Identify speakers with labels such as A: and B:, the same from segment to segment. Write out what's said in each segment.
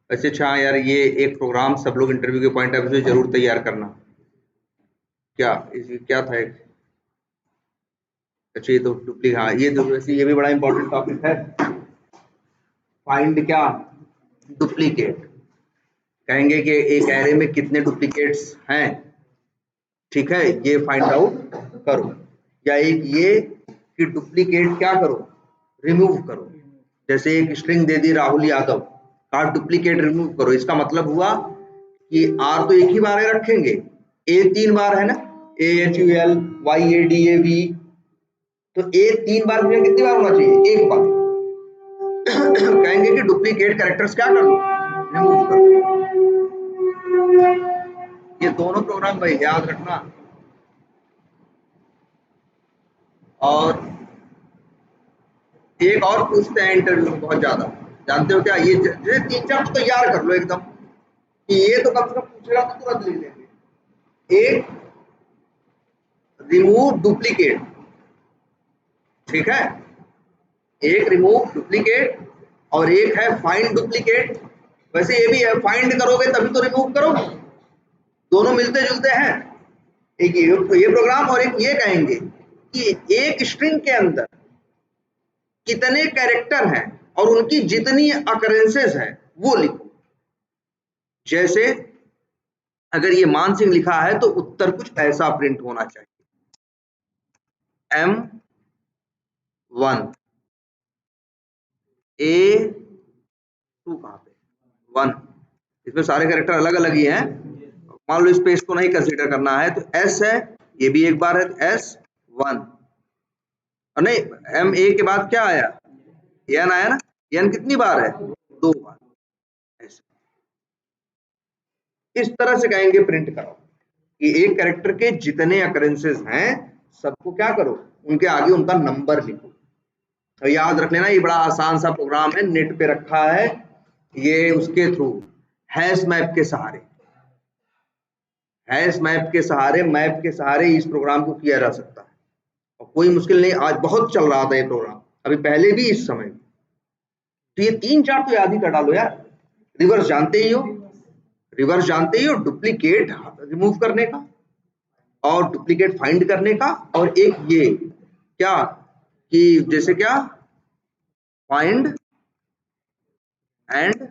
A: अच्छा अच्छा यार, ये एक प्रोग्राम सब लोग इंटरव्यू के पॉइंट ऑफ व्यू से जरूर तैयार करना। क्या क्या था एक, अच्छा ये तो डुप्लीकेट, हाँ ये तो वैसे ये भी बड़ा इंपॉर्टेंट टॉपिक है। फाइंड क्या, डुप्लीकेट। कहेंगे कि एक एरे में कितने डुप्लीकेट्स हैं, ठीक है, ये फाइंड आउट करो। या एक ये कि डुप्लीकेट क्या करो, रिमूव करो। जैसे एक स्ट्रिंग दे दी राहुल यादव का, डुप्लीकेट रिमूव करो। इसका मतलब हुआ कि आर तो एक ही बार रखेंगे, ए 3 बार है ना, AHUL YADAV, तो ए 3 बार की जगह कितनी बार होना चाहिए, एक बार। कहेंगे कि डुप्लीकेट कैरेक्टर्स क्या कर दो, रिमूव कर दो। ये दोनों प्रोग्राम भाई याद रखना। और एक और पूछते हैं इंटरव्यू में बहुत ज्यादा, जानते हो क्या, ये 3-4 तो तैयार कर लो एकदम, कि ये तो कम से कम पूछेगा तो तुरंत लिख देंगे। एक, रिमूव डुप्लीकेट, ठीक है, एक रिमूव डुप्लीकेट और एक है फाइंड डुप्लीकेट। वैसे ये भी है, फाइंड करोगे तभी तो रिमूव करोगे, दोनों मिलते जुलते हैं। एक ये प्रोग्राम और एक ये कहेंगे कि एक स्ट्रिंग के अंदर कितने कैरेक्टर हैं और उनकी जितनी अकरेंसेस हैं वो लिखो। जैसे अगर ये मान सिंह लिखा है तो उत्तर कुछ ऐसा प्रिंट होना चाहिए, M1, A2 कहां पे 1, इसमें सारे कैरेक्टर अलग अलग ही हैं। मान लो स्पेस को नहीं कंसीडर करना है तो S है, ये भी एक बार है तो S1, और नहीं MA के बाद क्या आया, N आया ना, N कितनी बार है, 2 बार। ऐसे इस तरह से कहेंगे प्रिंट करो कि एक कैरेक्टर के जितने अकरेंसेस हैं सबको क्या करो, उनके आगे उनका नंबर लिखो। तो याद रख लेना, ये बड़ा आसान सा प्रोग्राम है, नेट पे रखा है, ये उसके थ्रू हैश मैप के सहारे, हैश मैप के सहारे, मैप के सहारे इस प्रोग्राम को किया जा सकता है। और कोई मुश्किल नहीं, आज बहुत चल रहा था ये प्रोग्राम, अभी पहले भी इस समय भी। तो ये 3-4 तो याद ही कर डालो यार। रिवर्स जानते ही हो, रिवर्स जानते ही हो, डुप्लीकेट रिमूव करने का और डुप्लीकेट फाइंड करने का, और एक ये क्या कि जैसे क्या, फाइंड एंड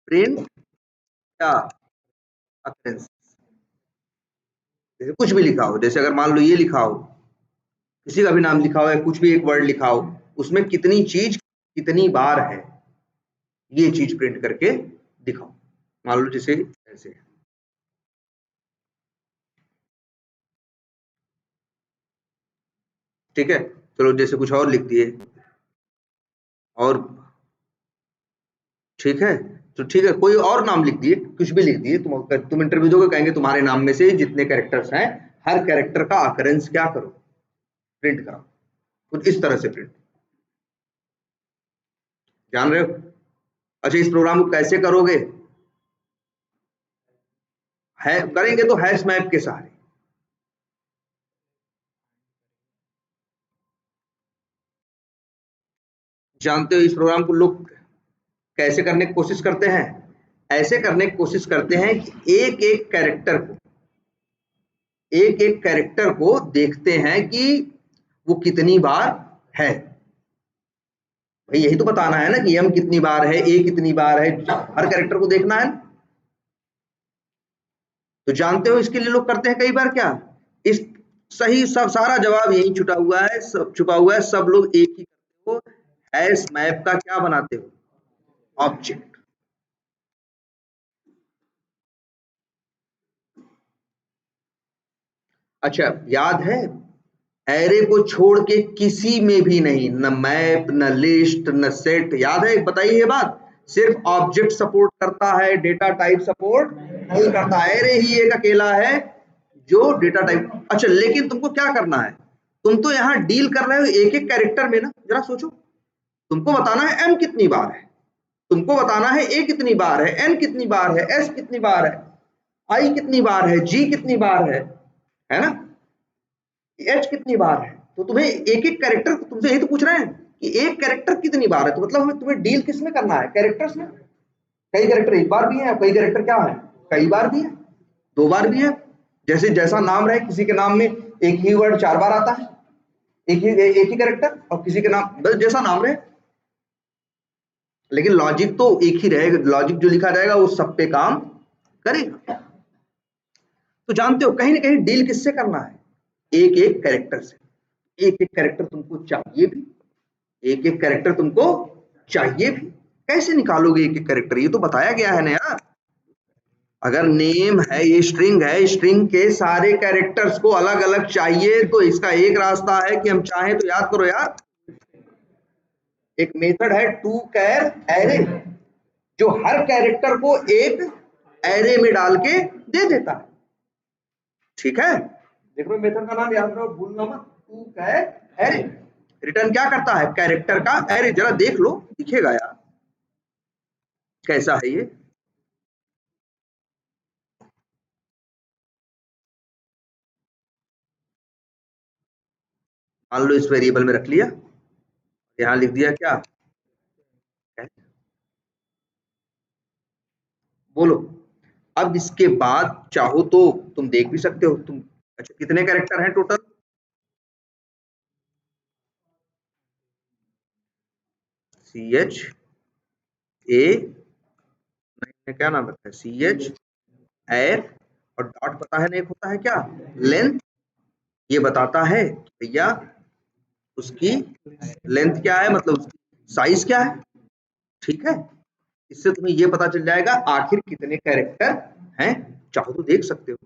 A: प्रिंट क्या, अकरेंस। जैसे कुछ भी लिखा हो, जैसे अगर मान लो ये लिखा हो, किसी का भी नाम लिखा हो या कुछ भी एक वर्ड लिखा हो, उसमें कितनी चीज कितनी बार है, ये चीज प्रिंट करके दिखाओ। मान लो जैसे ऐसे, ठीक है, चलो जैसे कुछ और लिख दिए, और ठीक है, तो ठीक है, कोई और नाम लिख दिए, कुछ भी लिख दिए, तुम इंटरव्यू दोगे, कहेंगे तुम्हारे नाम में से जितने कैरेक्टर्स हैं हर कैरेक्टर का अकरेंस क्या करो, प्रिंट कराओ। कुछ इस तरह से प्रिंट, जान रहे हो। अच्छा इस प्रोग्राम को कैसे करोगे, है करेंगे तो हैश मैप के सहारे। जानते हो इस प्रोग्राम को लोग कैसे करने की कोशिश करते हैं, ऐसे करने की कोशिश करते हैं कि एक एक कैरेक्टर को, एक एक कैरेक्टर को देखते हैं कि वो कितनी बार है। भाई यही तो बताना है ना कि एम कितनी बार है, ए कितनी बार है, हर कैरेक्टर को देखना है। तो जानते हो इसके लिए लोग करते हैं कई बार क्या, इस सही सब सारा जवाब यही छुटा हुआ है, सब छुपा हुआ है, सब लोग एक ही करते हो, हैश मैप का क्या बनाते हो, ऑब्जेक्ट। अच्छा याद है, एरे को छोड़ के किसी में भी नहीं, न मैप न लिस्ट न सेट, याद है, बताइए ये बात, सिर्फ ऑब्जेक्ट सपोर्ट करता है, डेटा टाइप सपोर्ट नहीं करता। एरे ही एक अकेला है जो डेटा टाइप। अच्छा लेकिन तुमको क्या करना है, तुम तो यहाँ डील कर रहे हो एक एक कैरेक्टर में ना, जरा सोचो, तुमको बताना है एम कितनी बार है, तुमको बताना है ए कितनी बार है, एन कितनी बार है, एस कितनी बार है, आई कितनी बार है, जी कितनी बार है ना, एच कितनी बार है। तो तुम्हें एक एक कैरेक्टर, तुमसे यही तो पूछ रहे हैं कि एक कैरेक्टर कितनी बार है, तो मतलब हमें तुम्हें डील किस में करना है, कैरेक्टर्स में। कई कैरेक्टर एक बार भी है, कई कैरेक्टर क्या है, कई बार भी है, 2 बार भी है। जैसे जैसा नाम रहे, किसी के नाम में एक ही वर्ड 4 बार आता है, एक ही कैरेक्टर, और किसी के नाम बस जैसा नाम रहे, लेकिन लॉजिक तो एक ही रहेगा। लॉजिक जो लिखा जाएगा वो सब पे काम करेगा। तो जानते हो कहीं ना कहीं डील किससे करना है, एक एक कैरेक्टर से। एक एक कैरेक्टर तुमको चाहिए भी, एक एक कैरेक्टर तुमको चाहिए भी। कैसे निकालोगे एक एक कैरेक्टर, ये तो बताया गया है ना यार। अगर नेम है, ये स्ट्रिंग है, स्ट्रिंग के सारे कैरेक्टर्स को अलग अलग चाहिए, तो इसका एक रास्ता है कि हम चाहें तो, याद करो यार, एक मेथड है टू कैर एरे, जो हर कैरेक्टर को एक एरे में डाल के दे देता है। ठीक है, देख लो मेथड का नाम याद रखो, भूलना मत, टू कैर एरे। रिटर्न क्या करता है, कैरेक्टर का एरे। जरा देख लो, दिखेगा यार कैसा है ये। मान लो इस वेरिएबल में रख लिया, यहां लिख दिया क्या, बोलो। अब इसके बाद चाहो तो तुम देख भी सकते हो तुम। अच्छा, कितने कैरेक्टर हैं टोटल, सी एच ए, क्या नाम रखा है, सी एच एर, और डॉट पता है ना एक होता है क्या, लेंथ। ये बताता है भैया उसकी लेंथ क्या है, मतलब उसकी साइज क्या है। ठीक है, इससे तुम्हें ये पता चल जाएगा आखिर कितने कैरेक्टर हैं। चाहो तो देख सकते हो,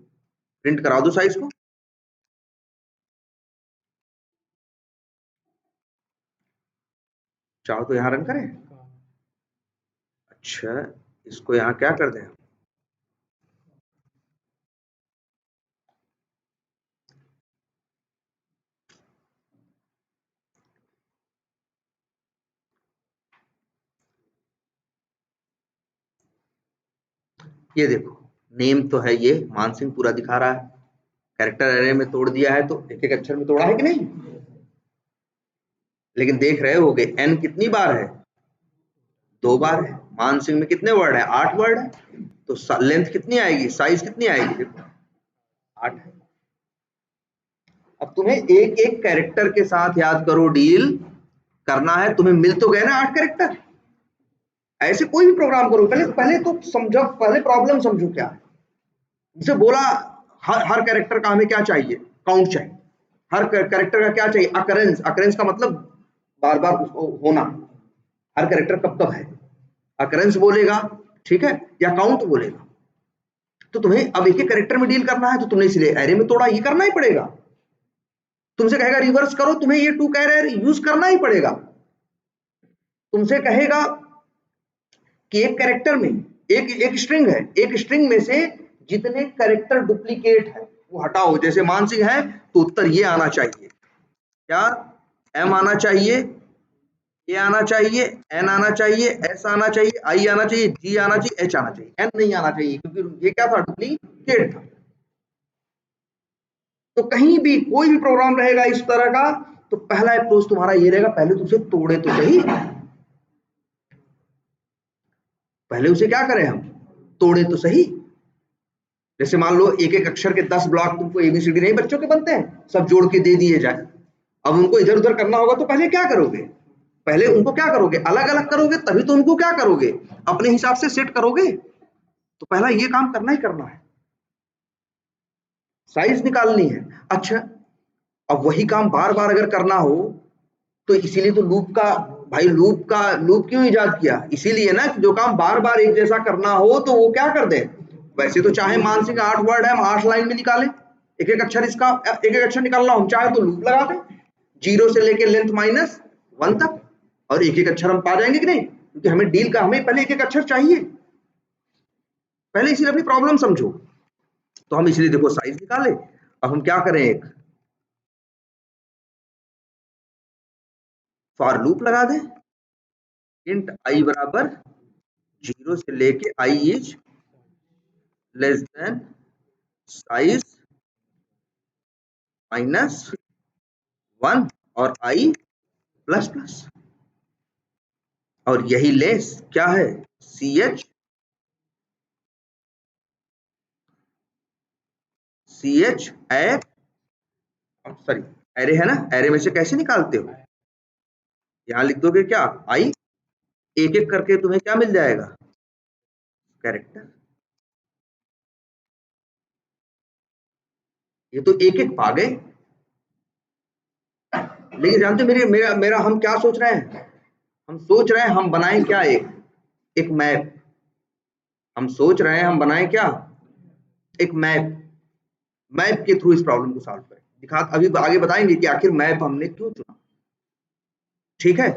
A: प्रिंट करा दो साइज को। चाहो तो यहाँ रन करें। अच्छा, इसको यहाँ क्या कर दें, ये देखो नेम तो है, ये मान सिंह पूरा दिखा रहा है। कैरेक्टर एरे में तोड़ दिया है तो एक एक अक्षर में तोड़ा है कि नहीं, लेकिन देख रहे होगे एन कितनी बार है, 2 बार है। मान सिंह में कितने वर्ड है, 8 वर्ड है। तो लेंथ कितनी आएगी, साइज कितनी आएगी, देखो 8 है। अब तुम्हें एक एक कैरेक्टर के साथ याद करो डील करना है। तुम्हें मिल तो गए ना 8 कैरेक्टर। ऐसे कोई भी प्रोग्राम करो, पहले पहले तो समझो, पहले प्रॉब्लम समझो क्या है। जैसे बोला हर कैरेक्टर का हमें क्या चाहिए, काउंट चाहिए। हर कैरेक्टर का क्या चाहिए, अकरेंस। अकरेंस का मतलब बार बार उसको होना, हर कैरेक्टर कब कब है, अकरेंस बोलेगा। ठीक है, या काउंट बोलेगा। तो तुम्हें अब एक एक कैरेक्टर में डील करना है, तो तुमने इसलिए एरे में तोड़ा, ये करना ही पड़ेगा। तुमसे कहेगा रिवर्स करो, तुम्हें ये टू कैरेक्टर यूज करना ही पड़ेगा। तुमसे कहेगा कि एक कैरेक्टर में एक एक स्ट्रिंग है, एक स्ट्रिंग में से जितने कैरेक्टर डुप्लीकेट है वो हटाओ। जैसे मानसिंह है तो उत्तर ये आना चाहिए, क्या, एम आना चाहिए, ए आना चाहिए, एन आना चाहिए, एस आना चाहिए, आई आना चाहिए, जी आना चाहिए, एच आना चाहिए, एन नहीं आना चाहिए क्योंकि ये क्या था, डुप्लीकेट था। तो कहीं भी कोई भी प्रोग्राम रहेगा इस तरह का, तो पहला अप्रोच तुम्हारा ये रहेगा, पहले तो उसे तोड़े तो सही, पहले उसे क्या करें हम, तोड़े तो सही। जैसे मान लो एक एक अक्षर के 10 ब्लॉक तुमको एबीसीडी नहीं बच्चों के बनते हैं, सब जोड़ के दे दिए जाए। अब उनको इधर उधर करना होगा तो पहले क्या करोगे, पहले उनको क्या करोगे, अलग अलग करोगे, तभी तो उनको क्या करोगे, अपने हिसाब से सेट करोगे। तो पहला ये काम करना ही करना है, साइज निकालनी है। अच्छा, अब वही काम बार बार अगर करना हो, तो इसीलिए तो लूप का, भाई लूप क्यों इजाद किया, इसीलिए ना कि जो काम बार बार एक जैसा करना हो तो वो क्या कर दे। वैसे तो चाहे मानसिक 8 वर्ड है, हम 8 लाइन में निकालें, एक एक अक्षर इसका, एक एक अक्षर निकालना हम चाहे तो लूप लगा दें, 0 से लेके लेंथ -1 तक, और एक एक अक्षर हम पा जाएंगे कि नहीं, क्योंकि हमें डील का, हमें पहले एक एक अक्षर चाहिए। पहले इसीलिए अपनी प्रॉब्लम समझो। तो हम इसलिए देखो साइज निकाले। अब हम क्या करें, एक फॉर लूप लगा दें, इंट आई बराबर 0 से लेके I is less than size -1 और आई प्लस प्लस, और यही लेस क्या है, सी एच CH ए, सॉरी एरे है ना, एरे में से कैसे निकालते हो, यहां लिख दोगे क्या आई, एक एक करके तुम्हें क्या मिल जाएगा, कैरेक्टर। ये तो एक एक पा गए। लेकिन जानते हो मेरा मेरा हम क्या सोच रहे हैं, हम सोच रहे हैं हम बनाएं क्या, एक मैप। हम सोच रहे हैं हम बनाएं क्या, एक मैप। मैप के थ्रू इस प्रॉब्लम को सॉल्व करें, दिखा अभी आगे बताएंगे कि आखिर मैप हमने क्यों चुना। ठीक है,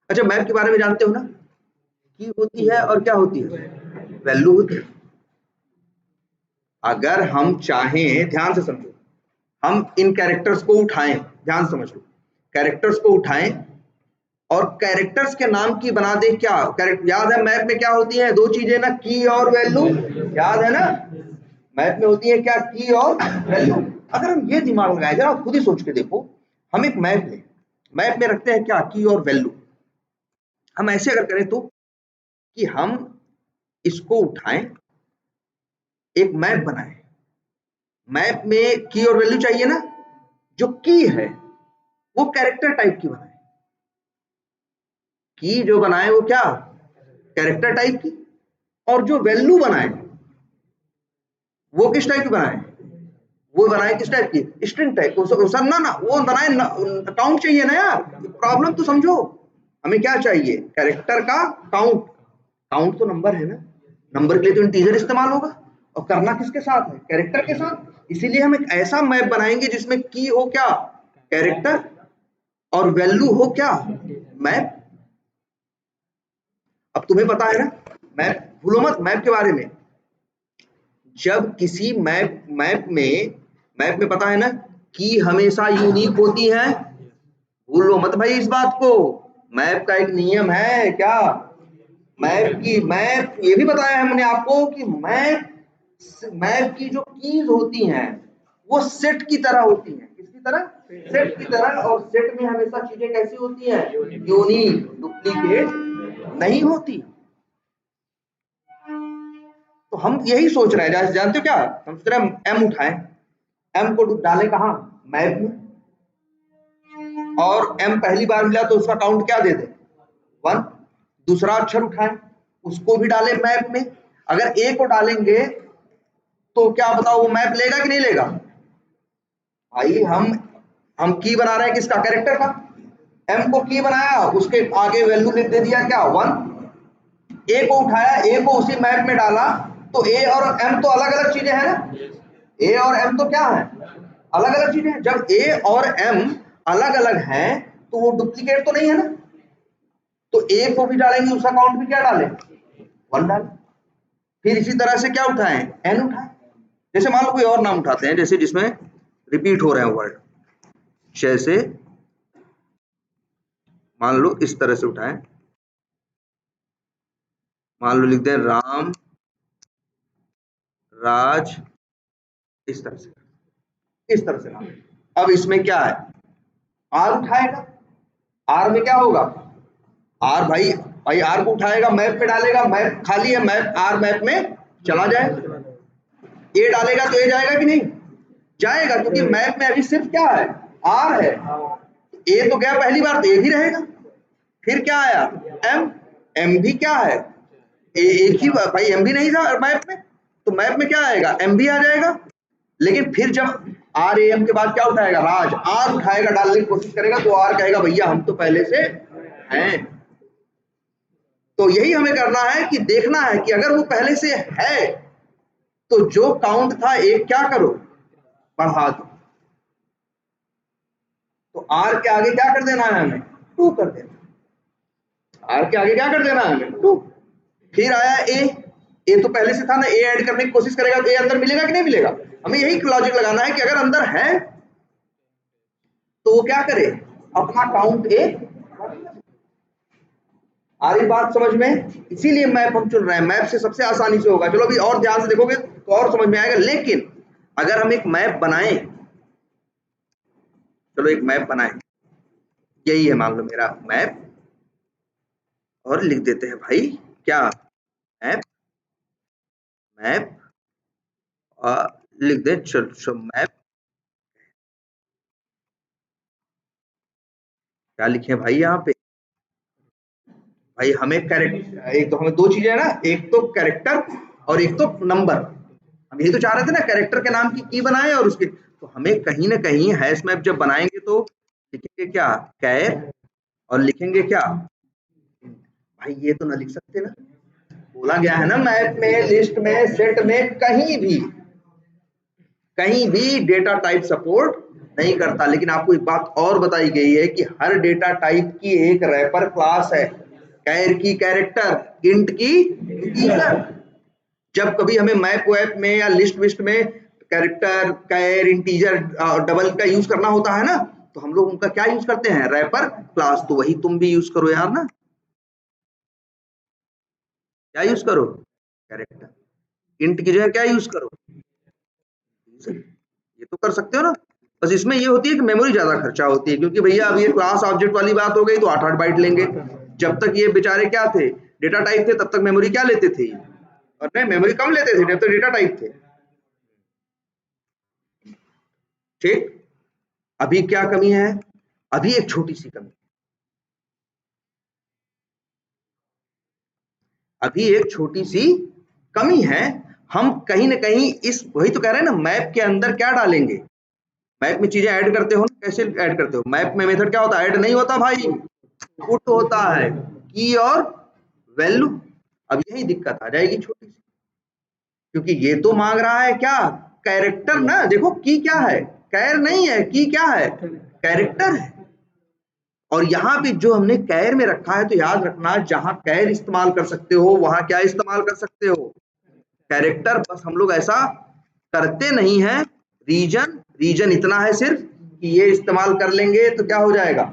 A: अच्छा मैप के बारे में जानते हो ना, की होती है और क्या होती है, वैल्यू होती है। अगर हम चाहें, ध्यान से समझो, हम इन कैरेक्टर्स को उठाएं, ध्यान समझ लो, कैरेक्टर्स को उठाएं और कैरेक्टर्स के नाम की बना दे क्या, कैरेक्टर याद है मैप में क्या होती है, दो चीजें ना, की और वैल्यू, याद है ना, मैप में होती है क्या, की और वैल्यू। अगर हम ये दिमाग लगाए, जरा खुद ही सोच के देखो, हम एक मैप लें, मैप में रखते हैं क्या, की और वैल्यू। हम ऐसे अगर करें तो कि हम इसको उठाएं, एक मैप बनाएं, मैप में की और वैल्यू चाहिए ना, जो की है वो कैरेक्टर टाइप की बनाए, की जो बनाए वो क्या, कैरेक्टर टाइप की, और जो वैल्यू बनाए वो किस टाइप की बनाए, वो बनाए किस टाइप की, स्ट्रिंग टाइप। सर ना ना वो बनाए, काउंट चाहिए ना यार, प्रॉब्लम तो समझो, हमें क्या चाहिए, कैरेक्टर का काउंट। काउंट तो नंबर है ना, नंबर के लिए तो इंटीजर इस्तेमाल होगा, और करना किसके साथ है, कैरेक्टर के साथ। इसीलिए हम एक ऐसा मैप बनाएंगे जिसमें की हो क्या, कैरेक्टर, और वैल्यू हो क्या, मैप। अब तुम्हें पता है ना, मैप भूलो मत मैप के बारे में, जब किसी मैप में पता है ना, की हमेशा यूनिक होती है, भूलो मत भाई इस बात को, मैप का एक नियम है क्या, मैप ये भी बताया है हमने आपको कि मैप की जो कीज होती हैं वो सेट की तरह होती हैं, किसकी तरह, सेट की तरह, और सेट में हमेशा चीजें कैसी होती हैं, यूनिक, डुप्लीकेट नहीं होती। तो हम यही सोच रहे हैं, जानते हो क्या, हम सोच रहे हैं एम उठाएं, एम को डालें कहां, मैप में, और एम पहली बार मिला तो उसका काउंट क्या दे दे, 1। दूसरा अक्षर उठाएं, उसको भी डालें मैप में। अगर ए को डालेंगे तो क्या बताओ वो मैप लेगा कि नहीं लेगा, भाई हम की बना रहे हैं किसका, कैरेक्टर का, एम को की बनाया, उसके आगे वैल्यू लिख दे दिया क्या, 1। ए को उठाया, ए को उसी मैप में डाला, तो ए और एम तो अलग अलग चीजें हैं ना, ए और एम तो क्या है, अलग अलग चीजें हैं। जब ए और एम अलग अलग हैं तो वो डुप्लीकेट तो नहीं है ना, तो ए को भी डालेंगे, उसका काउंट भी क्या डालें, 1 डालें। फिर इसी तरह से क्या उठाएं, एन उठाएं। जैसे मान लो कोई और नाम उठाते हैं, जैसे जिसमें रिपीट हो रहे हैं वर्ड, जैसे मान लो इस तरह से उठाएं, मान लो लिख दें राम, राज, इस तरह से, इस तरह से नाम। अब इसमें क्या है, आर उठाएगा, आर में क्या होगा, आर भाई भाई आर को उठाएगा, मैप में डालेगा, मैप खाली है, मैप आर मैप में चला जाएगा। ए डालेगा तो ए जाएगा कि नहीं, जाएगा, क्योंकि मैप में अभी सिर्फ क्या है, आर है। ए तो गया पहली बार, तो ए भी रहेगा। फिर क्या आया, एम, एम भी क्या है, एक ही भाई, एम भी नहीं था मैप में, तो मैप में क्या आएगा, एम भी आ जाएगा। लेकिन फिर जब आर ए एम के बाद क्या उठाएगा, राज, आर उठाएगा, डालने की कोशिश करेगा, तो आर कहेगा भैया हम तो पहले से हैं। तो यही हमें करना है कि देखना है कि अगर वो पहले से है तो जो काउंट था एक क्या करो, बढ़ा दो। तो आर के आगे क्या कर देना है हमें, 2 कर देना, आर के आगे क्या कर देना है हमें, 2। फिर आया ए तो पहले से था ना, ए ऐड करने की कोशिश करेगा तो ए अंदर मिलेगा कि नहीं मिलेगा। हमें यही लॉजिक लगाना है कि अगर अंदर है तो वो क्या करे, अपना काउंट ए। आ रही बात समझ में, इसीलिए मैप हम चुन रहे हैं, मैप से सबसे आसानी से होगा। चलो अभी और ध्यान से देखोगे तो और समझ में आएगा। लेकिन अगर हम एक मैप बनाएं, चलो एक मैप बनाएं, यही है मान लो मेरा मैप, और लिख देते हैं भाई क्या, मैप, मैप लिख दे चल मैप, क्या लिखे भाई यहाँ पे? भाई हमें कैरेक्टर, एक तो हमें दो चीजें है ना, एक तो कैरेक्टर और एक तो नंबर। हम यही तो चाह रहे थे ना, कैरेक्टर के नाम की बनाए और उसके, तो हमें कहीं ना कहीं हैश मैप जब बनाएंगे तो लिखेंगे क्या, कैर, और लिखेंगे क्या भाई, ये तो ना लिख सकते ना। बोला गया है ना मैप में, लिस्ट में, सेट में, कहीं भी डेटा टाइप सपोर्ट नहीं करता। लेकिन आपको एक बात और बताई गई है कि हर डेटा टाइप की एक रैपर क्लास है, कैर की कैरेक्टर, इंट की इंटीजर। जब कभी हमें मैप वेप में या लिस्ट विस्ट में कैरेक्टर, कैर, इंटीजर, डबल का यूज करना होता है ना, तो हम लोग उनका क्या यूज करते हैं, रैपर क्लास। तो वही तुम भी यूज करो यार ना, क्या यूज करो, कैरेक्टर। इंट की जगह क्या यूज करो, ये तो कर सकते हो ना। बस इसमें ये होती है कि मेमोरी ज्यादा खर्चा होती है, क्योंकि भैया अब ये क्लास ऑब्जेक्ट वाली बात हो गई तो 8-8 बाइट लेंगे। जब तक ये बेचारे क्या थे, डेटा टाइप थे, तब तक मेमोरी क्या लेते थे, और नहीं मेमोरी कम लेते थे जब तक डेटा टाइप थे। ठीक, अभी क्या कमी है, अभी एक छोटी सी कमी, अभी एक छोटी सी कमी है। हम कहीं ना कहीं इस, वही तो कह रहे हैं ना, मैप के अंदर क्या डालेंगे, मैप में चीजें ऐड करते हो ना, कैसे ऐड करते हो, मैप में मेथड क्या होता है, ऐड नहीं होता भाई, पुट होता है, की और वैल्यू। अब यही दिक्कत आ जाएगी छोटी सी, क्योंकि ये तो मांग रहा है क्या, कैरेक्टर ना। देखो की क्या है, कैर नहीं है, की क्या है, कैरेक्टर है। और यहाँ पे जो हमने कैर में रखा है, तो याद रखना, जहां कैर इस्तेमाल कर सकते हो वहां क्या इस्तेमाल कर सकते हो, कैरेक्टर। बस हम लोग ऐसा करते नहीं है। रीजन, रीजन इतना है सिर्फ कि ये इस्तेमाल कर लेंगे तो क्या हो जाएगा,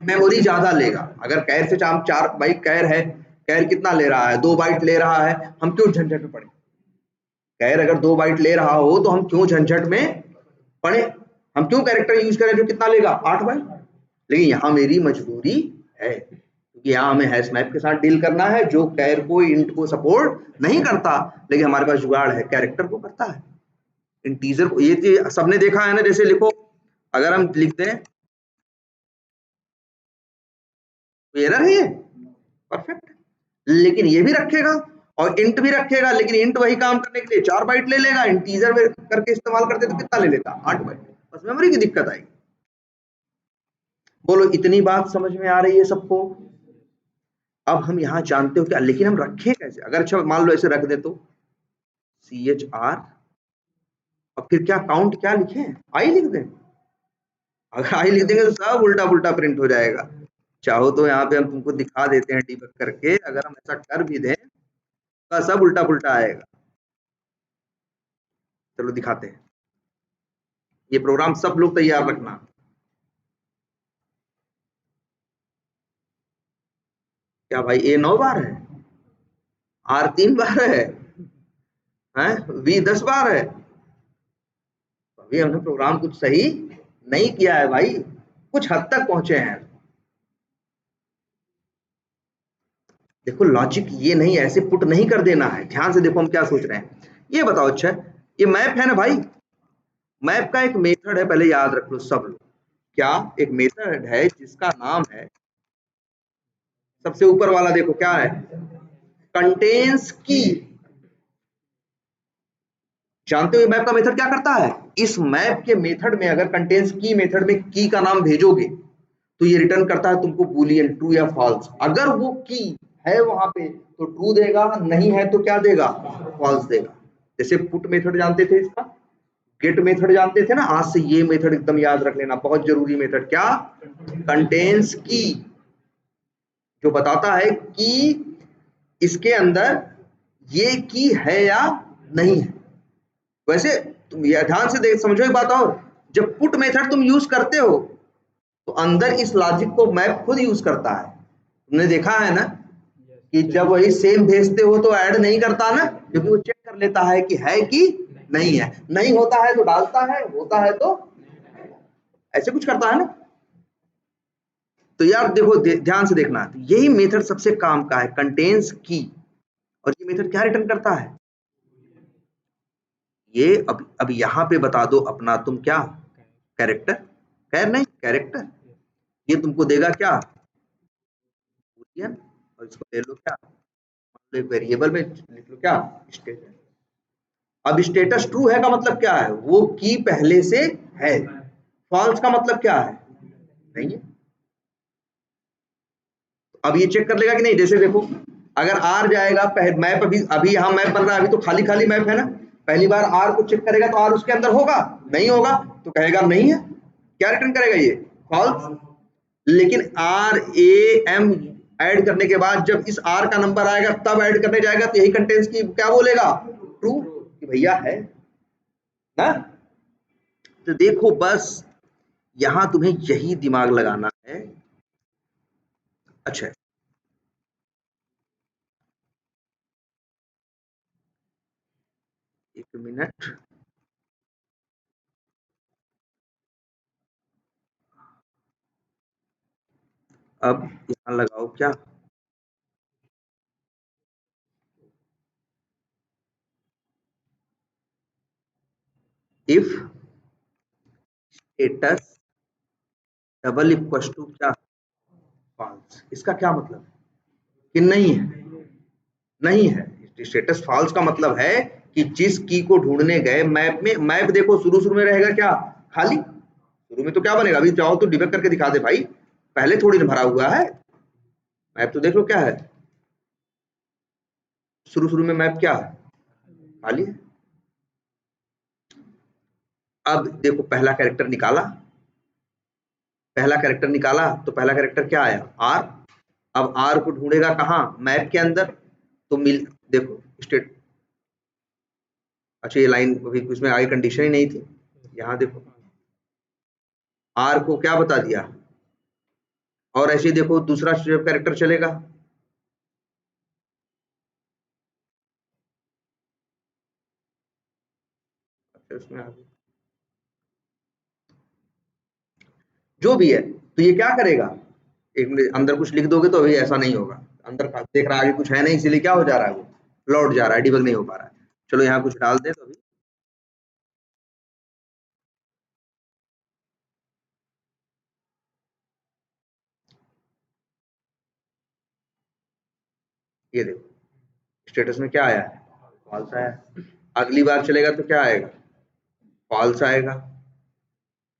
A: मेमोरी ज्यादा लेगा। अगर कैर से चार 4 बाइट कैर है, कैर कितना ले रहा है, 2 बाइट ले रहा है, हम क्यों झंझट में पड़े। कैर अगर 2 बाइट ले रहा हो तो हम क्यों झंझट में पड़े, हम क्यों कैरेक्टर यूज करें जो कितना लेगा, 8 बाइट। लेकिन यहाँ मेरी मजबूरी है, क्योंकि यहाँ हमें हैश मैप के साथ डील करना है, जो कैर को, इंट को सपोर्ट नहीं करता। लेकिन हमारे पास जुगाड़ है, कैरेक्टर को करता है, इंटीजर को। ये सबने देखा है ना, जैसे लिखो, अगर हम लिख दें, एरर है ये, परफेक्ट। लेकिन ये भी रखेगा और इंट भी रखेगा, लेकिन इंट वही काम करने के लिए 4 बाइट ले लेगा, इंटीजर में करके इस्तेमाल करते तो कितना ले लेता, 8 बाइट। बस मेमोरी की दिक्कत आएगी। बोलो इतनी बात समझ में आ रही है सबको? अब हम यहाँ जानते हो क्या, लेकिन हम रखें कैसे, अगर अच्छा मान लो ऐसे रख दे तो CHR, और फिर क्या काउंट क्या लिखे, आई लिख दें। अगर आई लिख देंगे तो सब उल्टा पुल्टा प्रिंट हो जाएगा। चाहो तो यहाँ पे हम तुमको दिखा देते हैं डीबग करके, अगर हम ऐसा कर भी दें तो सब उल्टा पुल्टा आएगा। चलो दिखाते हैं, ये प्रोग्राम सब लोग तैयार रखना। क्या भाई, A 9 बार है, R 3 बार है, V 10 बार है। अभी हमने प्रोग्राम कुछ सही नहीं किया है भाई, कुछ हद तक पहुंचे हैं। देखो लॉजिक ये नहीं, ऐसे पुट नहीं कर देना है, ध्यान से देखो हम क्या सोच रहे हैं। ये बताओ, अच्छा ये मैप है ना भाई, मैप का एक मेथड है, पहले याद रख लो सब लोग। क्या, एक मेथड है जिसका नाम है, सबसे ऊपर वाला देखो क्या है, कंटेन्स की। जानते हो मैप का मेथड क्या करता है, इस मैप के मेथड में अगर कंटेन्स की मेथड में की का नाम भेजोगे तो ये रिटर्न करता है तुमको बूलियन, ट्रू या फॉल्स। अगर वो की है वहां पे तो ट्रू देगा, नहीं है तो क्या देगा, फॉल्स देगा। जैसे पुट मेथड जानते थे इसका, गेट मेथड जानते थे ना, आज से ये मेथड एकदम याद रख लेना, बहुत जरूरी मेथड। क्या, कंटेन्स की, जो बताता है कि इसके अंदर ये की है या नहीं है। वैसे तुम ये ध्यान से देख समझो एक बात और, जब पुट मेथड तुम यूज करते हो तो अंदर इस लॉजिक को मैप खुद यूज करता है। तुमने देखा है ना कि जब वही सेम भेजते हो तो ऐड नहीं करता ना, क्योंकि वो चेक कर लेता है कि है कि नहीं है, नहीं होता है तो डालता है, होता है तो ऐसे कुछ करता है ना। तो यार देखो ध्यान से देखना, यही मेथड सबसे काम का है, कंटेन्स की। और ये मेथड क्या रिटर्न करता है, ये अब यहाँ पे बता दो अपना तुम क्या कैरेक्टर, खैर नहीं कैरेक्टर, ये तुमको देगा क्या बूलियन, और इसको ले लो क्या वेरिएबल में लिख लो क्या स्टेटस। अब स्टेटस ट्रू है का मतलब क्या है, वो की पहले से है। फॉल्स का मतलब क्या है, नहीं है। अब ये चेक कर लेगा कि नहीं, जैसे देखो अगर आर जाएगा मैप, अभी अभी यहाँ मैप बन रहा है, अभी तो खाली खाली मैप है ना, पहली बार आर को चेक करेगा तो आर उसके अंदर होगा, नहीं होगा तो कहेगा नहीं है, क्या रिटर्न करेगा ये फॉल्स। लेकिन आर ए एम ऐड करने के बाद जब इस आर का नंबर आएगा तब ऐड करने जाएगा तो यही कंटेंट्स की क्या बोलेगा ट्रू, कि भैया है ना। तो देखो बस यहां तुम्हें यही दिमाग लगाना है। अच्छा एक मिनट, अब यहां लगाओ क्या, if status double equal to क्या फॉल्स, इसका क्या मतलब कि नहीं है, नहीं है। स्टेटस फॉल्स का मतलब है कि जिस की को ढूंढने गए मैप में, मैप देखो शुरू शुरू में रहेगा क्या खाली, शुरू में तो क्या बनेगा, अभी चाहो तो डिबग करके दिखा दे भाई, पहले थोड़ी ना भरा हुआ है मैप, तो देख लो क्या है शुरू शुरू में मैप क्या है खाली है। अब देखो पहला कैरेक्टर निकाला, पहला कैरेक्टर निकाला तो पहला कैरेक्टर क्या आया आर, अब आर को ढूंढेगा कहाँ मैप के अंदर, तो मिल देखो स्टेट, अच्छा ये लाइन अभी उसमें आगे कंडीशन ही नहीं थी, यहाँ देखो आर को क्या बता दिया, और ऐसे ही देखो दूसरा कैरेक्टर चलेगा, अच्छा उसमें आगे जो भी है, तो ये क्या करेगा, एक मिनट अंदर कुछ लिख दोगे तो अभी ऐसा नहीं होगा, अंदर देख रहा है आगे कुछ है नहीं इसीलिए क्या हो जा रहा है वो लौट जा रहा है, डिबग नहीं हो पा रहा है। चलो यहाँ कुछ डाल दे तो अभी ये देखो स्टेटस में क्या आया है फॉल्स आया है, अगली बार चलेगा तो क्या आएगा फॉल्स आएगा,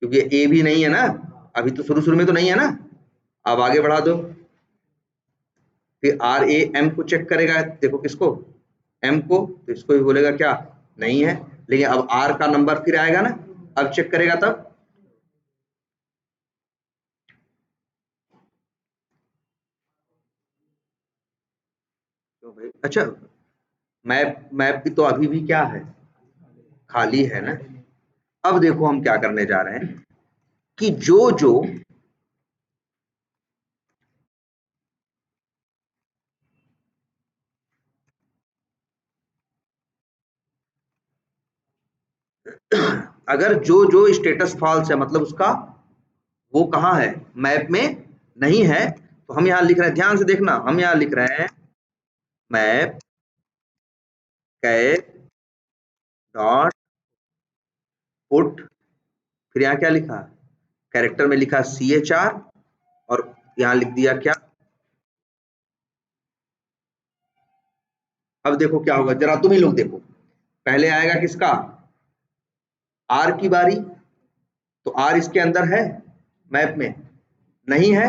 A: क्योंकि ए भी नहीं है ना, अभी तो शुरू शुरू में तो नहीं है ना, अब आगे बढ़ा दो, फिर आर ए एम को चेक करेगा, देखो किसको एम को, तो इसको भी बोलेगा क्या नहीं है, लेकिन अब आर का नंबर फिर आएगा ना, अब चेक करेगा तब, तो भाई अच्छा मैप मैप भी तो अभी भी क्या है खाली है ना। अब देखो हम क्या करने जा रहे हैं कि जो जो अगर जो जो स्टेटस फॉल्स है मतलब उसका वो कहाँ है मैप में नहीं है, तो हम यहाँ लिख रहे हैं ध्यान से देखना, हम यहाँ लिख रहे हैं मैप कैट डॉट पुट, फिर यहाँ क्या लिखा कैरेक्टर में लिखा CHR, और यहाँ लिख दिया क्या, अब देखो क्या होगा जरा तुम ही लोग देखो, पहले आएगा किसका आर की बारी, तो आर इसके अंदर है मैप में नहीं है,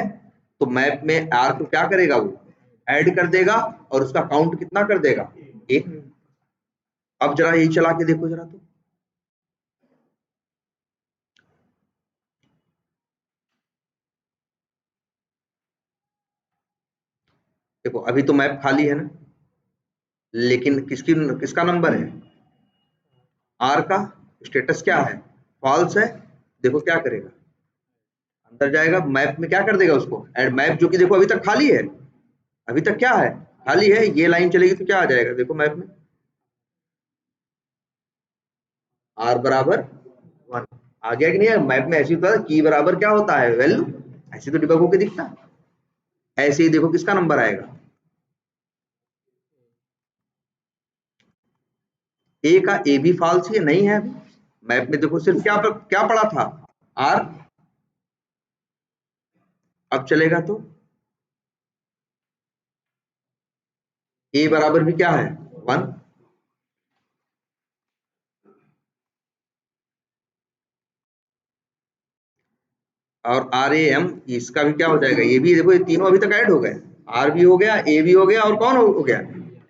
A: तो मैप में आर को क्या करेगा वो ऐड कर देगा और उसका काउंट कितना कर देगा एक। अब जरा यही चला के देखो जरा, तो देखो अभी तो मैप खाली है ना, लेकिन किसकी किसका नंबर है आर का, स्टेटस क्या है फॉल्स है, देखो क्या करेगा अंदर जाएगा मैप में क्या कर देगा उसको ऐड, मैप जो कि देखो अभी तक खाली है, अभी तक क्या है खाली है, ये लाइन चलेगी तो क्या आ जाएगा देखो मैप में आर बराबर 1 आ गया कि नहीं है, मैप में ऐसे होता है की बराबर क्या होता है वैल्यू, ऐसे तो डिबग होके दिखता, ऐसे ही देखो किसका नंबर आएगा ए का ए भी फॉल्स ही नहीं है। मैप में देखो सिर्फ क्या पड़ा था, आर। अब चलेगा तो ए बराबर भी क्या है 1। और आर ए एम इसका भी क्या हो जाएगा, ये भी देखो, ये तीनों अभी तक ऐड हो गए, आर भी हो गया, ए भी हो गया, और कौन हो गया,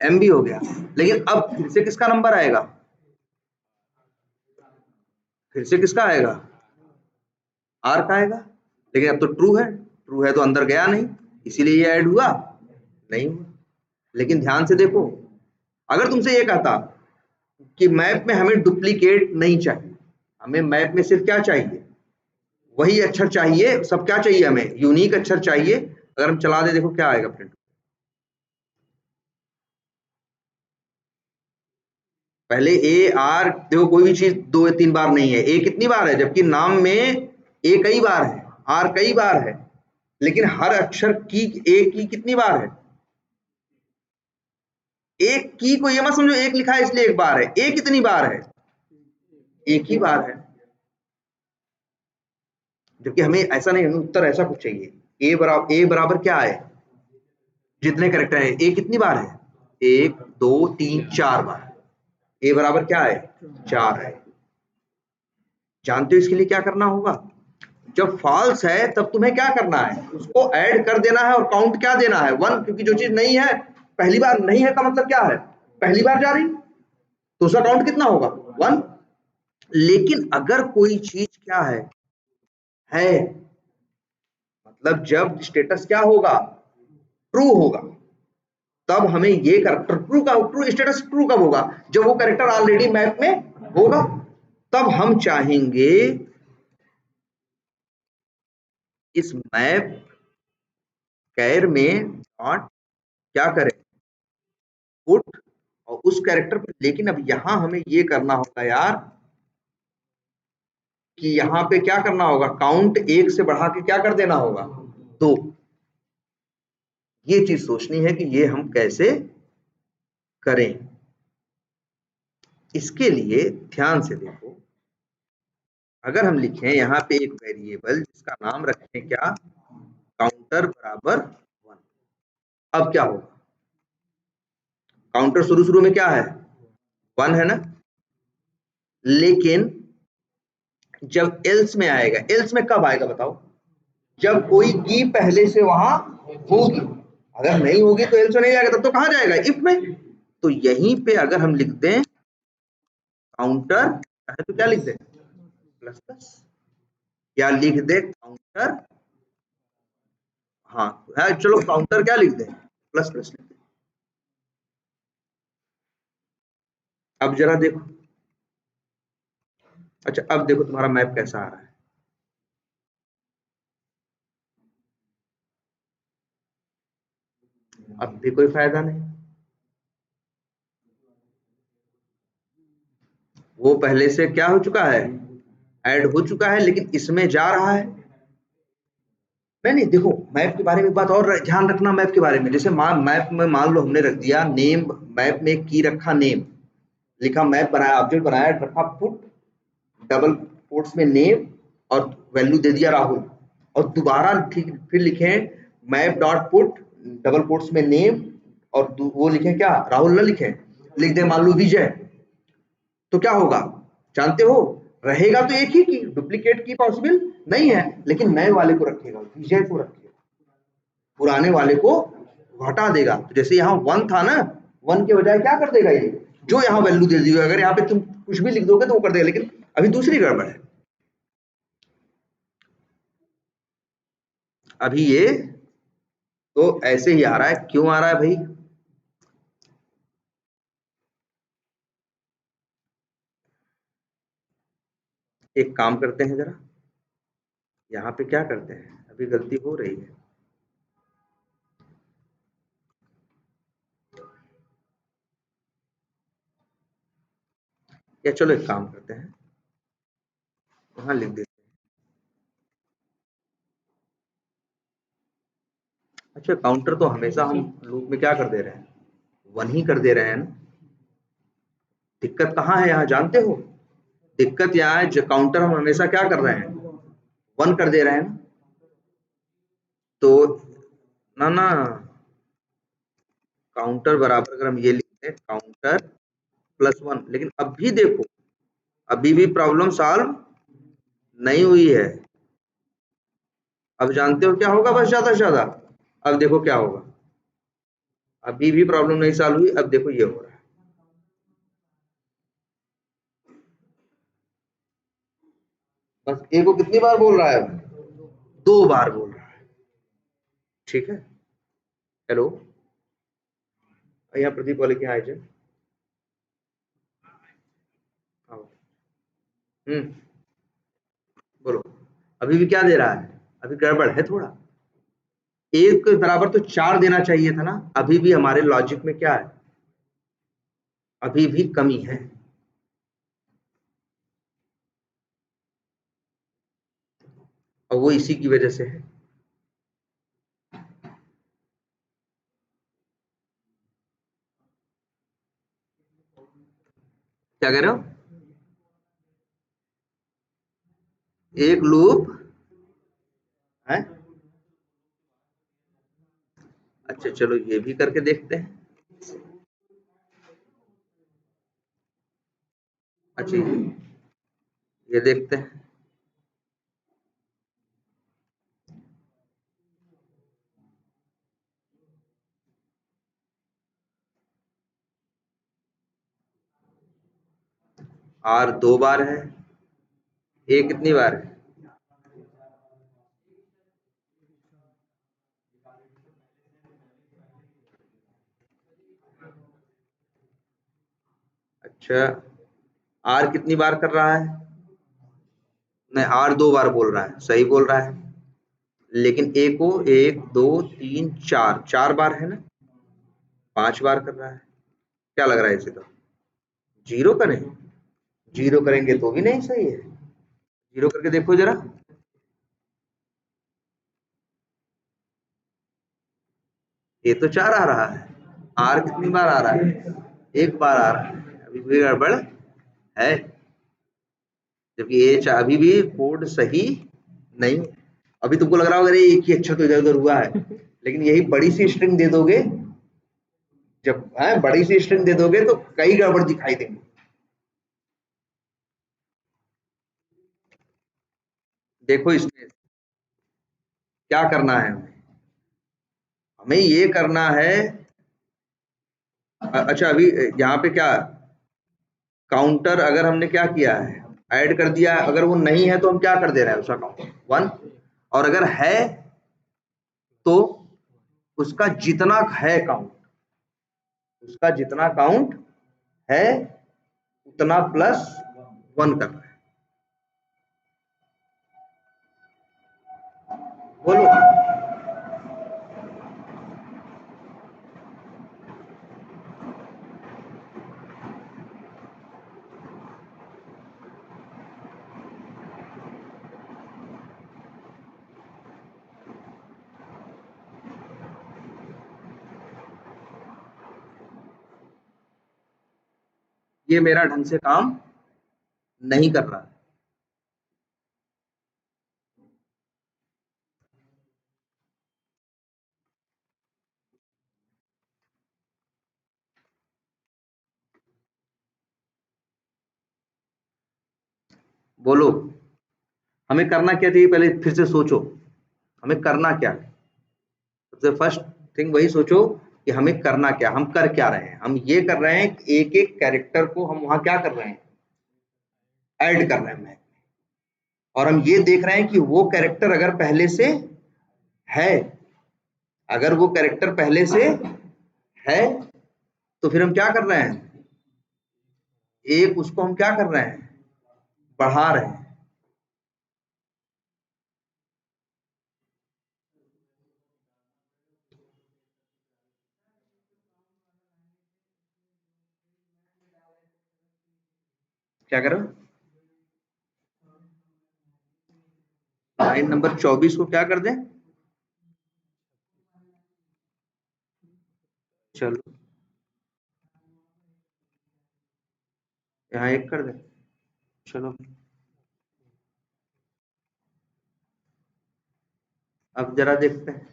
A: एम भी हो गया। लेकिन अब फिर से किसका नंबर आएगा, फिर से किसका आएगा, आर का आएगा। लेकिन अब तो ट्रू है तो अंदर गया नहीं, इसीलिए ये ऐड हुआ नहीं हुआ। लेकिन ध्यान से देखो, अगर तुमसे ये कहता कि मैप में हमें डुप्लीकेट नहीं चाहिए, हमें मैप में सिर्फ क्या चाहिए, वही अक्षर चाहिए, सब क्या चाहिए, हमें यूनिक अक्षर चाहिए। अगर हम चला दे, देखो क्या आएगा प्रिंट। पहले ए आर, देखो कोई भी चीज दो या तीन बार नहीं है, ए कितनी बार है, जबकि नाम में ए कई बार है, आर कई बार है, लेकिन हर अक्षर की ए की कितनी बार है, एक की को ये मत समझो एक लिखा है इसलिए एक बार है, ए कितनी बार है, एक ही बार है। जबकि हमें ऐसा नहीं, हमें उत्तर ऐसा कुछ चाहिए, ए बराबर क्या है, जितने करेक्टर है, ए कितनी बार है, एक दो तीन चार बार, ए बराबर क्या है, चार है। जानते हो इसके लिए क्या करना होगा, जब फॉल्स है तब तुम्हें क्या करना है, उसको ऐड कर देना है और काउंट क्या देना है 1, क्योंकि जो चीज नहीं है, पहली बार नहीं है का मतलब क्या है, पहली बार जा रही, तो उसका काउंट कितना होगा 1। लेकिन अगर कोई चीज क्या है, मतलब जब स्टेटस क्या होगा, ट्रू होगा, तब हमें ये करेक्टर ट्रू स्टेटस ट्रू कब होगा, जब वो करेक्टर ऑलरेडी मैप में होगा। तब हम चाहेंगे इस मैप कैर में डॉट क्या करें, पुट और उस कैरेक्टर पर। लेकिन अब यहां हमें ये करना होगा यार, कि यहां पे क्या करना होगा, काउंट एक से बढ़ा के क्या कर देना होगा, दो। ये चीज सोचनी है कि ये हम कैसे करें। इसके लिए ध्यान से देखो, अगर हम लिखें यहाँ पे एक वेरिएबल जिसका नाम रखें क्या, काउंटर बराबर 1। अब क्या होगा, काउंटर शुरू शुरू में क्या है 1 है ना, लेकिन जब एल्स में आएगा, एल्स में कब आएगा बताओ, जब कोई की पहले से वहां होगी। अगर नहीं होगी तो एल्स में नहीं आएगा, तब तो कहां जाएगा, इफ में। तो यहीं पे अगर हम लिख दें काउंटर, तो क्या लिख दें प्लस प्लस, या लिख दे काउंटर, हाँ है, चलो काउंटर क्या लिख दें प्लस प्लस लिख दें। अब जरा देखो, अच्छा अब देखो तुम्हारा मैप कैसा आ रहा है, अब भी कोई फायदा नहीं, वो पहले से क्या हो चुका है, ऐड हो चुका है, लेकिन इसमें जा रहा है। नहीं देखो, मैप के बारे में एक बात और ध्यान रखना, मैप के बारे में, जैसे मैप में मान लो हमने रख दिया नेम, मैप में की रखा नेम, लिखा मैप बनाया, ऑब्जेक्ट बनाया, रखा पुट डबल कोट्स में नेम, और वैल्यू दे दिया राहुल, और दोबारा ठीक फिर लिखे map dot put double quotes में नेम, और वो लिखे क्या, राहुल ना लिखे, लिख दे मान लो विजय, तो क्या होगा जानते हो, रहेगा तो एक ही की, डुप्लीकेट की पॉसिबल नहीं है, लेकिन नए वाले को रखेगा, विजय को रखेगा, पुराने वाले को हटा देगा। तो जैसे यहाँ 1 था ना, 1 के बजाय क्या कर देगा, ये जो यहाँ वैल्यू दे दी, अगर यहाँ पे तुम कुछ भी लिख दोगे तो वो कर देगा, लेकिन अभी दूसरी गड़बड़ है, अभी ये तो ऐसे ही आ रहा है, क्यों आ रहा है भाई, एक काम करते हैं जरा, यहाँ पे क्या करते हैं, अभी गलती हो रही है, या चलो एक काम करते हैं, वहां लिख देते हैं। अच्छा काउंटर तो हमेशा हम लूप में क्या कर दे रहे हैं, 1 ही कर दे रहे हैं ना, दिक्कत कहाँ है यहाँ जानते हो? दिक्कत यहाँ है, काउंटर हम हमेशा क्या कर रहे हैं, 1 कर दे रहे हैं ना। तो ना ना, काउंटर बराबर अगर हम ये लिखते हैं काउंटर +1, लेकिन अब भी देखो अभी भी प्रॉब्लम सॉल्व नहीं हुई है। अब जानते हो क्या होगा बस ज्यादा से ज्यादा, अब देखो क्या होगा, अभी भी प्रॉब्लम नहीं सॉल्व हुई, अब देखो ये हो रहा है। बस ए को कितनी बार बोल रहा है, 2 बार बोल रहा है। ठीक है, हेलो, यहाँ प्रदीप वाले क्या आए, बोलो, अभी भी क्या दे रहा है, अभी गड़बड़ है थोड़ा। एक के बराबर तो 4 देना चाहिए था ना, अभी भी हमारे लॉजिक में क्या है, अभी भी कमी है। और वो इसी की वजह से है। क्या कह रहे हो, एक लूप है, अच्छा चलो ये भी करके देखते हैं। अच्छा ये देखते हैं, R 2 बार है, A कितनी बार है, अच्छा R कितनी बार कर रहा है, नहीं R 2 बार बोल रहा है, सही बोल रहा है, लेकिन A को 1 2 3 4 4 बार है ना, 5 बार कर रहा है। क्या लग रहा है इसे, तो जीरो करें, जीरो करेंगे तो भी नहीं सही है, जीरो करके देखो जरा, ये तो 4 आ रहा है, R कितनी बार आ रहा है, 1 बार आ रहा है, अभी भी गड़बड़ है, जबकि ये अभी भी कोड सही नहीं। अभी तुमको लग रहा होगा अरे एक ही अच्छा तो इधर उधर हुआ है, लेकिन यही बड़ी सी स्ट्रिंग दे दोगे, जब है बड़ी सी स्ट्रिंग दे दोगे तो कई गड़बड़ दिखाई देंगे। देखो इसमें क्या करना है, हमें हमें ये करना है, अच्छा अभी यहाँ पे क्या, काउंटर अगर हमने क्या किया है, ऐड कर दिया, अगर वो नहीं है तो हम क्या कर दे रहे हैं उसका काउंट 1, और अगर है तो उसका जितना है काउंट, उसका जितना काउंट है उतना +1 करना है। बोलो, ये मेरा ढंग से काम नहीं कर रहा है। बोलो, हमें करना क्या चाहिए, पहले फिर से सोचो, हमें करना क्या है, सबसे फर्स्ट थिंग वही सोचो कि हमें करना क्या, हम कर क्या रहे हैं, हम ये कर रहे हैं कि एक एक कैरेक्टर को हम वहां क्या कर रहे हैं, ऐड कर रहे हैं, और हम ये देख रहे हैं कि वो कैरेक्टर अगर पहले से है, अगर वो कैरेक्टर पहले से है तो फिर हम क्या कर रहे हैं, एक उसको हम क्या कर रहे हैं, बढ़ा रहे हैं। क्या करो, लाइन नंबर 24 को क्या कर दें, चलो यहाँ 1 कर दे, चलो अब जरा देखते हैं।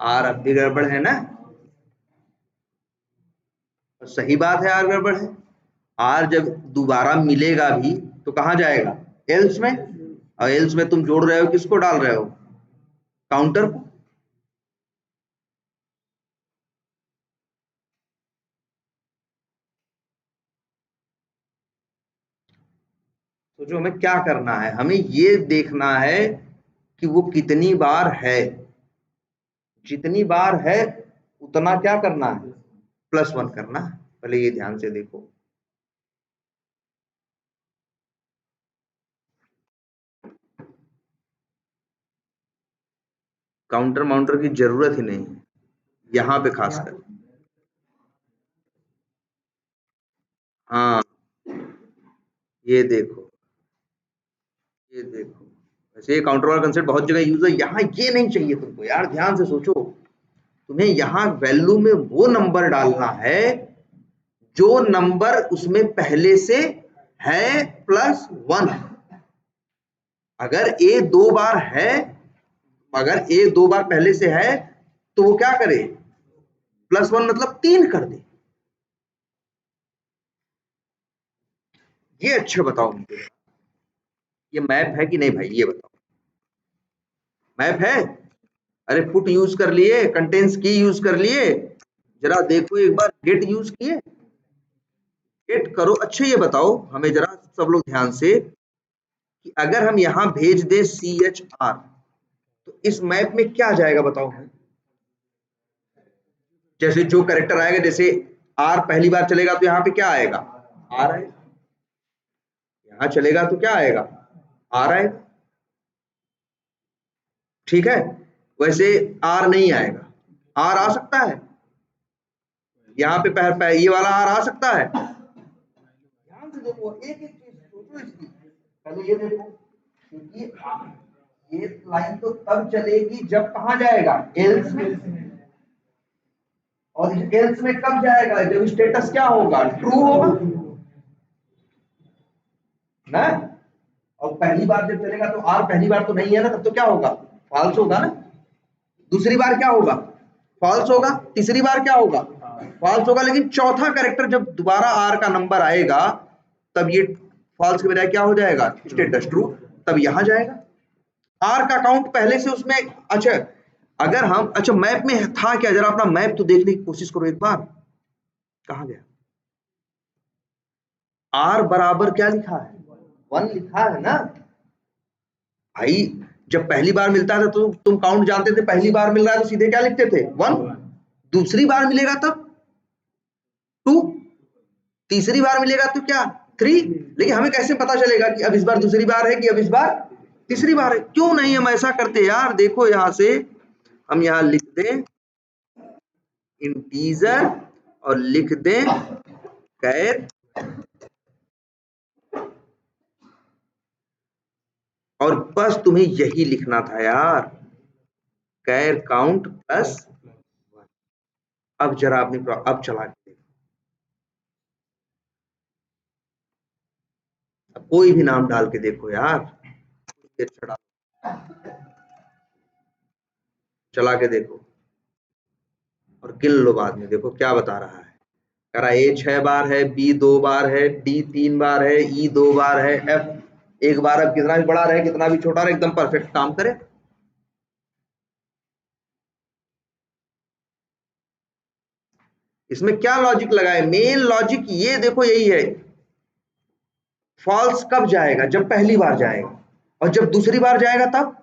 A: आर अब भी गड़बड़ है ना, तो सही बात है आर गड़बड़ है। आर जब दोबारा मिलेगा भी तो कहाँ जाएगा, एल्स में, और एल्स में तुम जोड़ रहे हो, किसको डाल रहे हो, काउंटर को। तो जो हमें क्या करना है, हमें ये देखना है कि वो कितनी बार है, जितनी बार है उतना क्या करना है, +1 करना है। पहले ये ध्यान से देखो, काउंटर माउंटर की जरूरत ही नहीं है यहाँ पे खासकर। हाँ ये देखो, ये देखो, वैसे ये काउंटर वाला कंसेप्ट बहुत जगह यूज है, यहाँ ये नहीं चाहिए तुमको यार, ध्यान से सोचो। तुम्हें यहाँ वैल्यू में वो नंबर डालना है जो नंबर उसमें पहले से है +1। अगर ए 2 बार है, अगर ए 2 बार पहले से है तो वो क्या करे, +1 मतलब 3 कर दे। ये अच्छे बताओ मुझे, ये मैप है कि नहीं भाई, ये बताओ, मैप है। अरे पुट यूज कर लिए, कंटेंट्स की यूज कर लिए, जरा देखो एक बार गेट यूज किए, गेट करो। अच्छे ये बताओ हमें जरा सब लोग ध्यान से, कि अगर हम यहाँ भेज दे CHR तो इस मैप में क्या जाएगा बताओ। जैसे जो कैरेक्टर आएगा, जैसे आर पहली बार चलेगा तो यहाँ पे क्या आएगा, आर आएगा, यहाँ चलेगा तो क्या आएगा, आर आएगा, ठीक है। वैसे आर नहीं आएगा, आर आ सकता है यहाँ पे, ये वाला आर आ सकता है। ध्यान से देखो, एक एक चीज सोचो इसकी। पहले ये देखो, क्योंकि ये लाइन तो तब चलेगी जब कहाँ जाएगा, एल्स में, और एल्स में कब जाएगा, जब स्टेटस क्या होगा, ट्रू होगा ना। और पहली बार जब चलेगा तो आर पहली बार तो नहीं है ना, तब तो क्या होगा, फॉल्स होगा ना। दूसरी बार क्या होगा, फॉल्स होगा। तीसरी बार क्या होगा, फॉल्स होगा। लेकिन चौथा कैरेक्टर जब दोबारा आर का नंबर आएगा तब ये फॉल्स के बजाय क्या हो जाएगा, स्टेटस ट्रू, तब यहां जाएगा। आर का काउंट पहले से उसमें, अच्छा अगर हम, अच्छा मैप में था क्या, जरा अपना मैप तो देखने की कोशिश करो एक बार, कहां गया, आर बराबर क्या लिखा है, 1 लिखा है ना भाई। जब पहली बार मिलता था तो तुम काउंट जानते थे, पहली बार मिल रहा है तो सीधे क्या लिखते थे, 1। दूसरी बार मिलेगा तब 2, तीसरी बार मिलेगा तो क्या, 3। लेकिन हमें कैसे पता चलेगा कि अब इस बार दूसरी बार है कि अब इस बार तीसरी बार है। क्यों नहीं हम ऐसा करते यार, देखो यहां से हम यहाँ लिख दें इंटीजर और लिख दें कैर, और बस तुम्हें यही लिखना था यार, कैर काउंट +1। अब जरा अपनी अब चला के देखो, अब कोई भी नाम डाल के देखो यार, चला के देखो और गिन लो बाद में, देखो क्या बता रहा है। कह रहा ए 6 बार है, बी 2 बार है, डी 3 बार है, ई 2 बार है, एफ 1 बार। अब कितना भी बड़ा रहे कितना भी छोटा रहे, एकदम परफेक्ट काम करे। इसमें क्या लॉजिक लगाए, मेन लॉजिक ये देखो यही है, फॉल्स कब जाएगा, जब पहली बार जाएगा, और जब दूसरी बार जाएगा तब,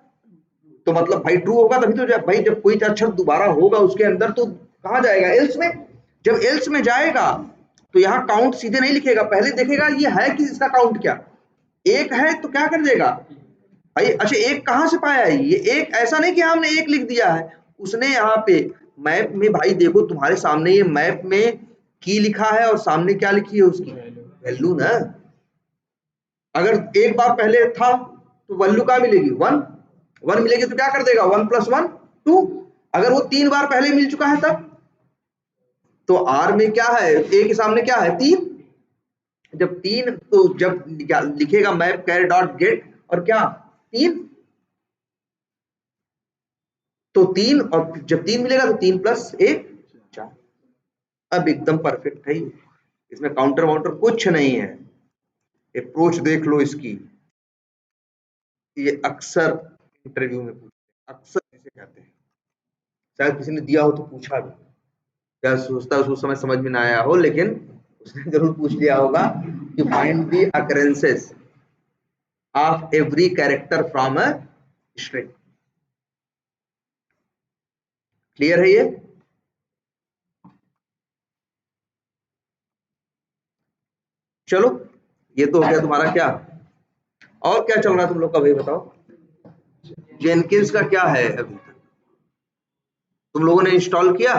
A: तो मतलब भाई ट्रू होगा तभी तो, जब भाई जब कोई अक्षर दोबारा होगा उसके अंदर तो कहाँ जाएगा, एल्स में। जब एल्स में जाएगा तो यहाँ काउंट सीधे नहीं लिखेगा, पहले देखेगा ये है कि इसका काउंट क्या, एक है तो क्या कर देगा भाई, अच्छा एक कहाँ से पाया है, ये एक ऐसा नहीं कि हमने एक लिख दिया है, उसने यहाँ पे मैप में, भाई देखो तुम्हारे सामने ये मैप में की लिखा है और सामने क्या लिखी है उसकी वैल्यू ना। अगर एक बार पहले था तो वैल्यू क्या मिलेगी, 1 मिलेगी, तो क्या कर देगा 1 + 1 2। अगर वो 3 बार पहले मिल चुका है तब तो आर में क्या है, ए के सामने क्या है 3, जब 3 तो जब लिखेगा मैप कैर डॉट गेट और क्या 3 तो 3 और जब 3 मिलेगा तो 3 प्लस 1 4। अब एकदम परफेक्ट है, इसमें काउंटर वाउंटर कुछ नहीं है। अप्रोच देख लो इसकी, ये अक्सर इंटरव्यू में पूछते हैं, अक्सर इसे कहते हैं, शायद किसी ने दिया हो तो पूछा भी, क्या सोचता है उस समय समझ में ना आया हो, लेकिन उसने जरूर पूछ लिया होगा कि find the occurrences of every character from a string. Clear है ये? चलो ये तो हो गया तुम्हारा क्या, और क्या चल रहा है तुम लोग का भाई बताओ। जेनकिंस का क्या है अभी तक, तुम लोगों ने इंस्टॉल किया?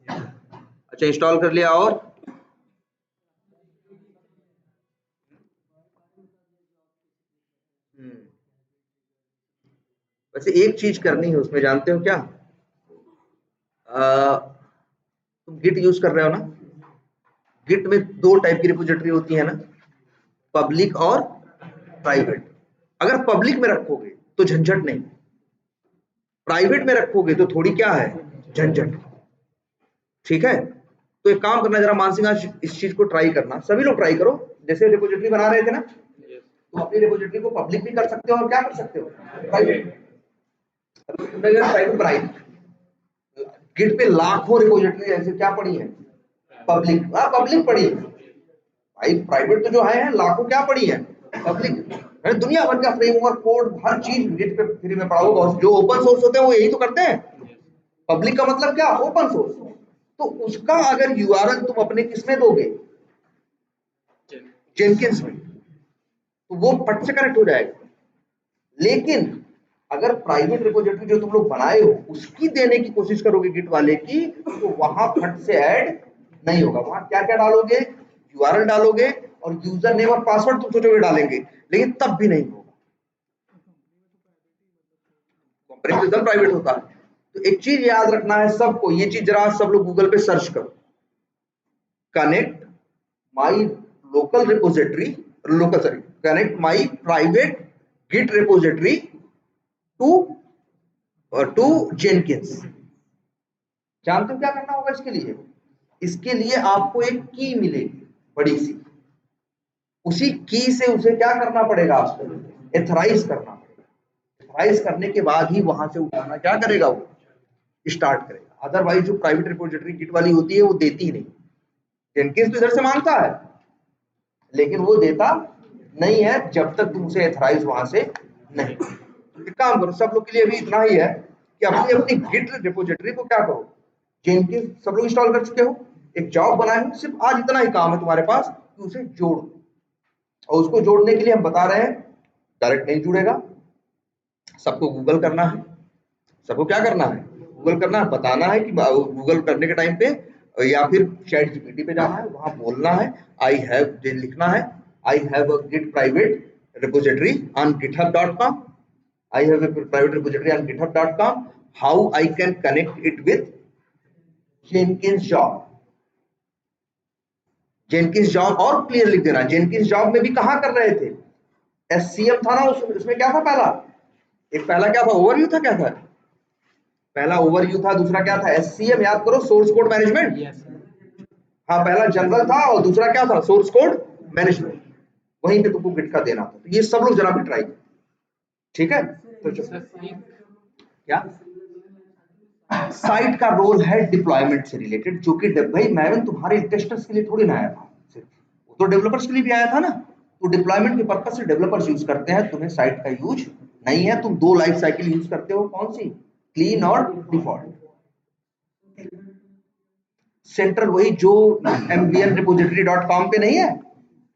A: अच्छा इंस्टॉल कर लिया, और वैसे एक चीज करनी है उसमें, जानते हो क्या, तुम गिट यूज कर रहे हो ना, गिट में 2 टाइप की रिपोजिटरी होती है ना, पब्लिक और प्राइवेट। अगर पब्लिक में रखोगे तो झंझट नहीं, प्राइवेट में रखोगे तो थोड़ी क्या है झंझट। ठीक है, तो एक काम करना, जरा मानसिंह आज इस चीज को ट्राई करना, सभी लोग ट्राई करो। जैसे रिपोजिटरी बना रहे थे ना, तो अपनी रिपोजिटरी को पब्लिक भी कर सकते हो और क्या कर सकते हो प्राइवेट। प्राइवेट बनाई, गिट पे लाखों रिपोजिटरी ऐसे क्या पड़ी है पब्लिक, हाँ पब्लिक पड़ी है भाई, प्राइवेट तो जो है लाखों क्या पड़ी है पब्लिक। दुनिया भर का फ्रेमवर्क कोड हर चीज गिट पे फ्री में पड़ा होगा, जो ओपन सोर्स होते हैं वो यही तो करते हैं। पब्लिक का मतलब क्या, ओपन सोर्स। तो उसका अगर यूआरएल तुम अपने किसमें दोगे, जेनकिंस में, तो वो फट से कनेक्ट हो जाएगा। लेकिन अगर प्राइवेट रिपोजिटरी जो तुम लोग बनाए हो उसकी देने की कोशिश करोगे गिट वाले की, तो वहां फट से ऐड नहीं होगा। वहां क्या क्या डालोगे, यूआरएल डालोगे और यूजर नेम और पासवर्ड तुम सोचोगे डालेंगे, लेकिन तब भी नहीं होगा, कंपैरिजन प्राइवेट होता है। तो एक चीज याद रखना है सबको, ये चीज जरा सब लोग गूगल पे सर्च करो, connect my local repository, local sorry, connect my private git repository to to Jenkins. जानते हो क्या करना होगा इसके लिए, इसके लिए आपको एक की मिलेगी बड़ी सी, उसी की से उसे क्या करना पड़ेगा, आपको एथराइज करना पड़ेगा। एथराइज करने के बाद ही वहां से उठाना क्या करेगा, वो स्टार्ट करेगा। अदरवाइज जो प्राइवेट रिपोजिटरी गिट वाली होती है वो देती ही नहीं। जेनकिंस तो इधर से मांगता है लेकिन वो देता नहीं है जब तक तुम उसे एथराइज वहां से नहीं। एक काम करो, सब लोग के लिए भी इतना ही है कि अपनी अपनी गिट रिपोजिटरी को क्या करो, जेनकिंस सब लोग इंस्टॉल कर चुके हो, एक जॉब बनाए हो, सिर्फ आज इतना ही काम है तुम्हारे पास कि उसे जोड़ दो। और उसको जोड़ने के लिए हम बता रहे हैं, डायरेक्ट नहीं जुड़ेगा, सबको गूगल करना है। सबको क्या करना है, गूगल करना है, बताना है कि गूगल करने के टाइम पे या फिर चैट जीपीटी पे जाना है, वहां बोलना है आई हैव, लिखना है I have a git private repository on github.com, I have a private repository on github.com, how I can connect it with Jenkins job. Jenkins job और क्लियर लिख देना, जेनकिंस जॉब में भी कहां कर रहे थे, एससीएम था ना, उसमें क्या था पहला, एक पहला क्या था ओवरव्यू था, क्या था पहला ओवरव्यू था, दूसरा क्या था एससीएम, याद करो सोर्स कोड मैनेजमेंट। हाँ पहला जनरल था और दूसरा क्या था सोर्स कोड मैनेजमेंट, वहीं पे तुमको गिट का देना था। तो ये सब लोग जरा भी ट्राई करो, ठीक है। तो क्या साइट का रोल है डिप्लॉयमेंट से रिलेटेड, जो कि भाई मैंने तुम्हारे टेस्टर्स के लिए थोड़ी ना आया था, सिर्फ वो तो डेवलपर्स के लिए भी आया था ना। तो डिप्लॉयमेंट के पर्पज से डेवलपर्स यूज करते हैं, तुम्हें साइट का यूज नहीं है। तुम 2 लाइफ साइकिल यूज करते हो, कौन सी, क्लीन और डिफॉल्ट। सेंट्रल वही जो mbnrepository.com पे नहीं है,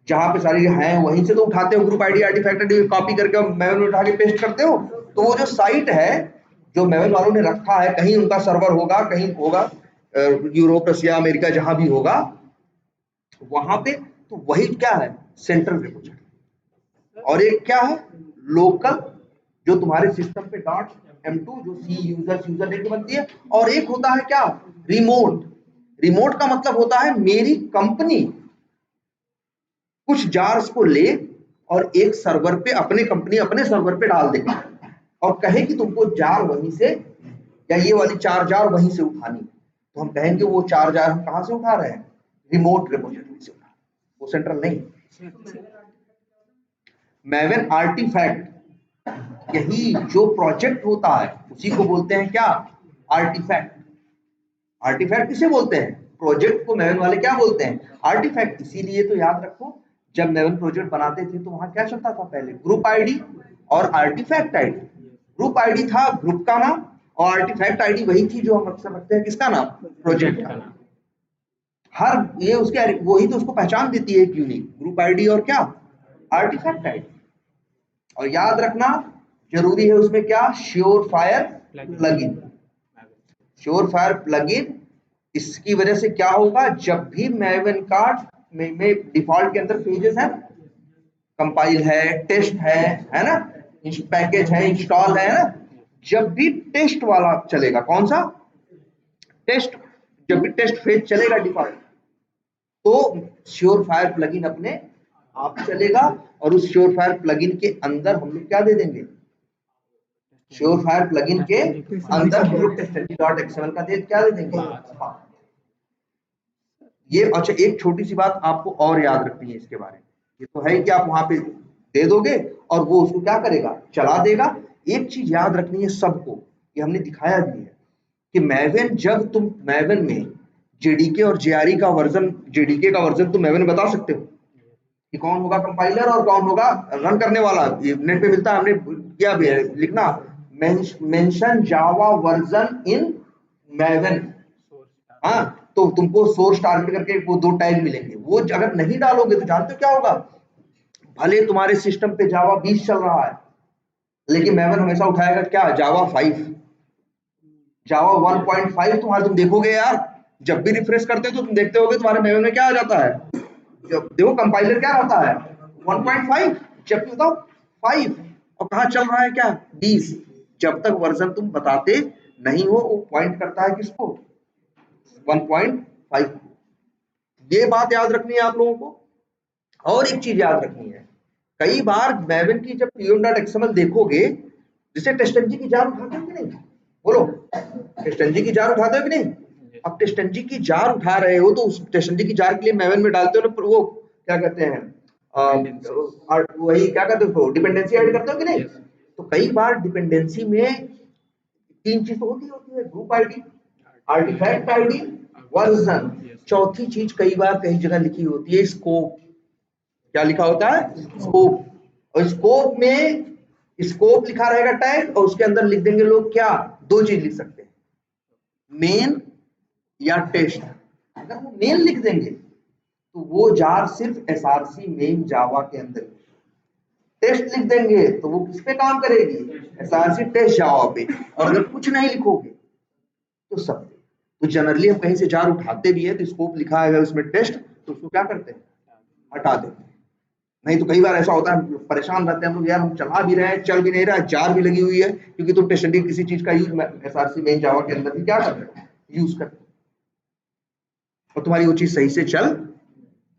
A: जहां पे सारी हैं वहीं से तो उठाते हो, ग्रुप आईडी आर्टिफैक्ट कॉपी करके मेमोरी में उठा के पेस्ट करते हो। तो वो जो साइट है जो मेमोरी वालों ने रखा है, कहीं उनका सर्वर होगा, कहीं होगा यूरोप रसिया अमेरिका जहां भी होगा वहां पे, तो वही क्या है सेंट्रल रिपोजिटरी। और एक क्या है लोकल, जो तुम्हारे सिस्टम पे डॉट M2 जो सी यूजर लेके बनती है, और एक होता है क्या, रिमोट। रिमोट का मतलब होता है मेरी कंपनी कुछ जार्स को ले और एक सर्वर पे अपने कंपनी अपने सर्वर पे डाल दे और कहे कि तुमको जार वहीं से या ये वाली 4 जार वहीं से उठानी, तो हम कहेंगे वो 4 जार हम कहां से उठा रहे हैं, रिमोट रिपोजिटरी से उठा, वो सेंट्रल नहीं। मैवन आर्टिफैक्ट, यही जो प्रोजेक्ट होता है उसी को बोलते हैं क्या, आर्टिफैक्ट। आर्टिफैक्ट किसे बोलते हैं, प्रोजेक्ट को मैवन वाले क्या बोलते हैं, आर्टिफैक्ट। इसीलिए तो याद रखो, जब मैवन प्रोजेक्ट बनाते थे तो वहां क्या चलता था पहले, ग्रुप आईडी और आर्टिफैक्ट आईडी। ग्रुप आईडी था ग्रुप का नाम और आर्टिफैक्ट आईडी वही थी जो हम अक्सर रखते हैं किसका नाम, प्रोजेक्ट का नाम। हर ये उसके वही तो उसको पहचान देती है, एक यूनिक ग्रुप आईडी और क्या, आर्टिफैक्ट आईडी। और याद रखना जरूरी है उसमें क्या, sure fire plugin. Sure fire plugin, इसकी वजह से क्या होगा, जब भी मैवन का में डिफॉल्ट के अंदर पेजेस है, कंपाइल है, टेस्ट है ना, पैकेज है, इंस्टॉल है ना, जब भी टेस्ट वाला चलेगा, कौन सा टेस्ट, जब भी टेस्ट फेज चलेगा डिफॉल्ट, तो श्योर फायर प्लगइन अपने आप चलेगा और उस श्योर फायर प्लगइन के अंदर हम लोग क्या दे देंगे, श्योर फायर प्लगइन के अंदर हम लोग टेस्टंजी.xml का क्या दे देंगे। ये अच्छा, एक छोटी सी बात आपको और याद रखनी है इसके बारे में, ये तो है कि आप वहां पे दे दोगे और वो उसको क्या करेगा, चला देगा। एक चीज याद रखनी है सबको, ये हमने दिखाया भी है कि मैवन, जब तुम मैवन में जेडीके और जेआरई का वर्जन, जेडीके का वर्जन तुम मैवन में बता सकते हो कि कौन होगा कंपाइलर और कौन होगा रन करने वाला, ये नेट पे मिलता है, हमने किया भी है, लिखना मेंशन जावा वर्जन इन मैवन। हाँ, तो तुमको सोर्स टारगेट करके वो 2 टैग मिलेंगे, वो अगर नहीं डालोगे तो जानते हो क्या होगा, भले तुम्हारे सिस्टम पे जावा 20 चल रहा है लेकिन मैवन हमेशा उठाएगा क्या, जावा 5, जावा 1.5। तुम देखोगे यार, जब भी रिफ्रेश करते हो तो तुम देखते होगे तुम्हारे मैवन में क्या आ जाता है, जब देखो कंपाइलर क्या रहता है 1.5, जबकि बताओ 5, और कहाँ चल रहा है क्या 20। जब तक वर्जन तुम बताते नहीं हो, वो पॉइंट करता है किसको, 1.5। ये बात याद रखनी है आप लोगों को। और एक चीज याद रखनी है, कई बार मैवन की जब pm.xml देखोगे, जिसे टेस्टंजी की जार उठाते हो कि नहीं, बोलो टेस्टंजी की जार उठाते हो कि नहीं। अब टेस्टंजी की जार उठा रहे हो तो उस टेस्टंजी की जार के लिए मैवन में डालते हो ना, वो क्या कहते हैं, वही क्या कहते हो, डिपेंडेंसी ऐड करते हो कि नहीं। तो कई बार डिपेंडेंसी में 3 चीज होती है, group ID, artifact ID, version. चौथी चीज कई बार कई जगह लिखी होती है, स्कोप। क्या लिखा होता है, स्कोप। और स्कोप में स्कोप लिखा रहेगा टैग, और उसके अंदर लिख देंगे लोग क्या, 2 चीज लिख सकते हैं, मेन या टेस्ट। अगर वो मेन लिख देंगे तो वो जार सिर्फ एसआरसी मेन जावा के अंदर, टेस्ट लिख देंगे तो वो किस पे काम करेगी, एसआरसी टेस्ट जावा पे। और अगर कुछ नहीं लिखोगे तो सब पे। तो जनरली हम कहीं से जार उठाते भी है तो स्कोप लिखा है उसमें टेस्ट, तो उसको क्या करते हैं, हटा देते हैं। नहीं तो कई बार ऐसा होता है परेशान रहते हैं हम लोग, यार हम चला भी रहे हैं, चल भी नहीं रहा, जार भी लगी हुई है, क्योंकि तुम टेस्टंडी किसी चीज का यूज एसआरसी मेन जावा के अंदर भी क्या कर रहे हो, यूज कर, और तुम्हारी वो चीज सही से चल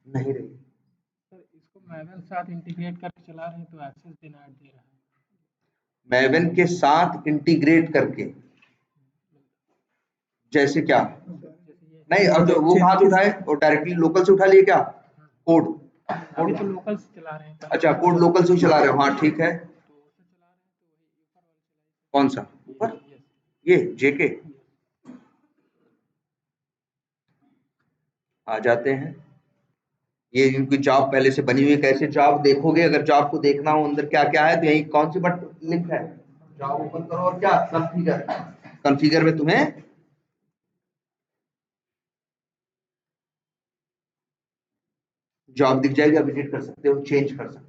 A: नहीं रही।
B: सर इसको मैवन साथ इंटीग्रेट करके चला रहे हैं तो एक्सेस डिनाइड दे रहा है।
A: मैवन के साथ इंटीग्रेट करके, जैसे क्या, नहीं अब तो वो कहाँ से उठाए, और डायरेक्टली लोकल से उठा लिए क्या, कोड,
B: अभी तो लोकल से चला रहे हैं।
A: अच्छा कोड लोकल से ही चला रहे हो, हाँ ठीक है। कौन सा ऊपर, ये जेके, आ जाते हैं। ये इनकी जॉब पहले से बनी हुई है, कैसे जॉब देखोगे, अगर जॉब को देखना हो अंदर क्या क्या है तो यही कौन सी बट लिंक है, जॉब ओपन करो और क्या, कॉन्फ़िगर, कॉन्फ़िगर में तुम्हें जॉब दिख जाएगी, आप एडिट कर सकते हो, चेंज कर सकते हो।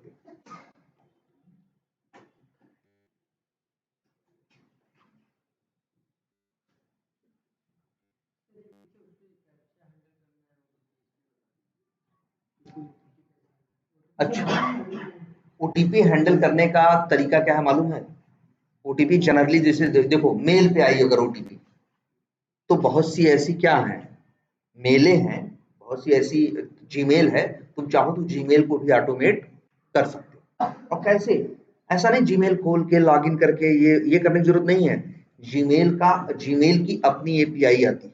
A: अच्छा, ओटीपी हैंडल करने का तरीका क्या है मालूम है, ओटीपी जनरली जैसे देखो मेल पे आई अगर ओटीपी, तो बहुत सी ऐसी क्या है, मेलें हैं, बहुत सी ऐसी जीमेल है, तुम चाहो तो जीमेल को भी ऑटोमेट कर सकते हो। और कैसे? ऐसा नहीं जीमेल खोल के लॉगिन करके ये करने की जरूरत नहीं है। जीमेल की अपनी एपीआई आती है,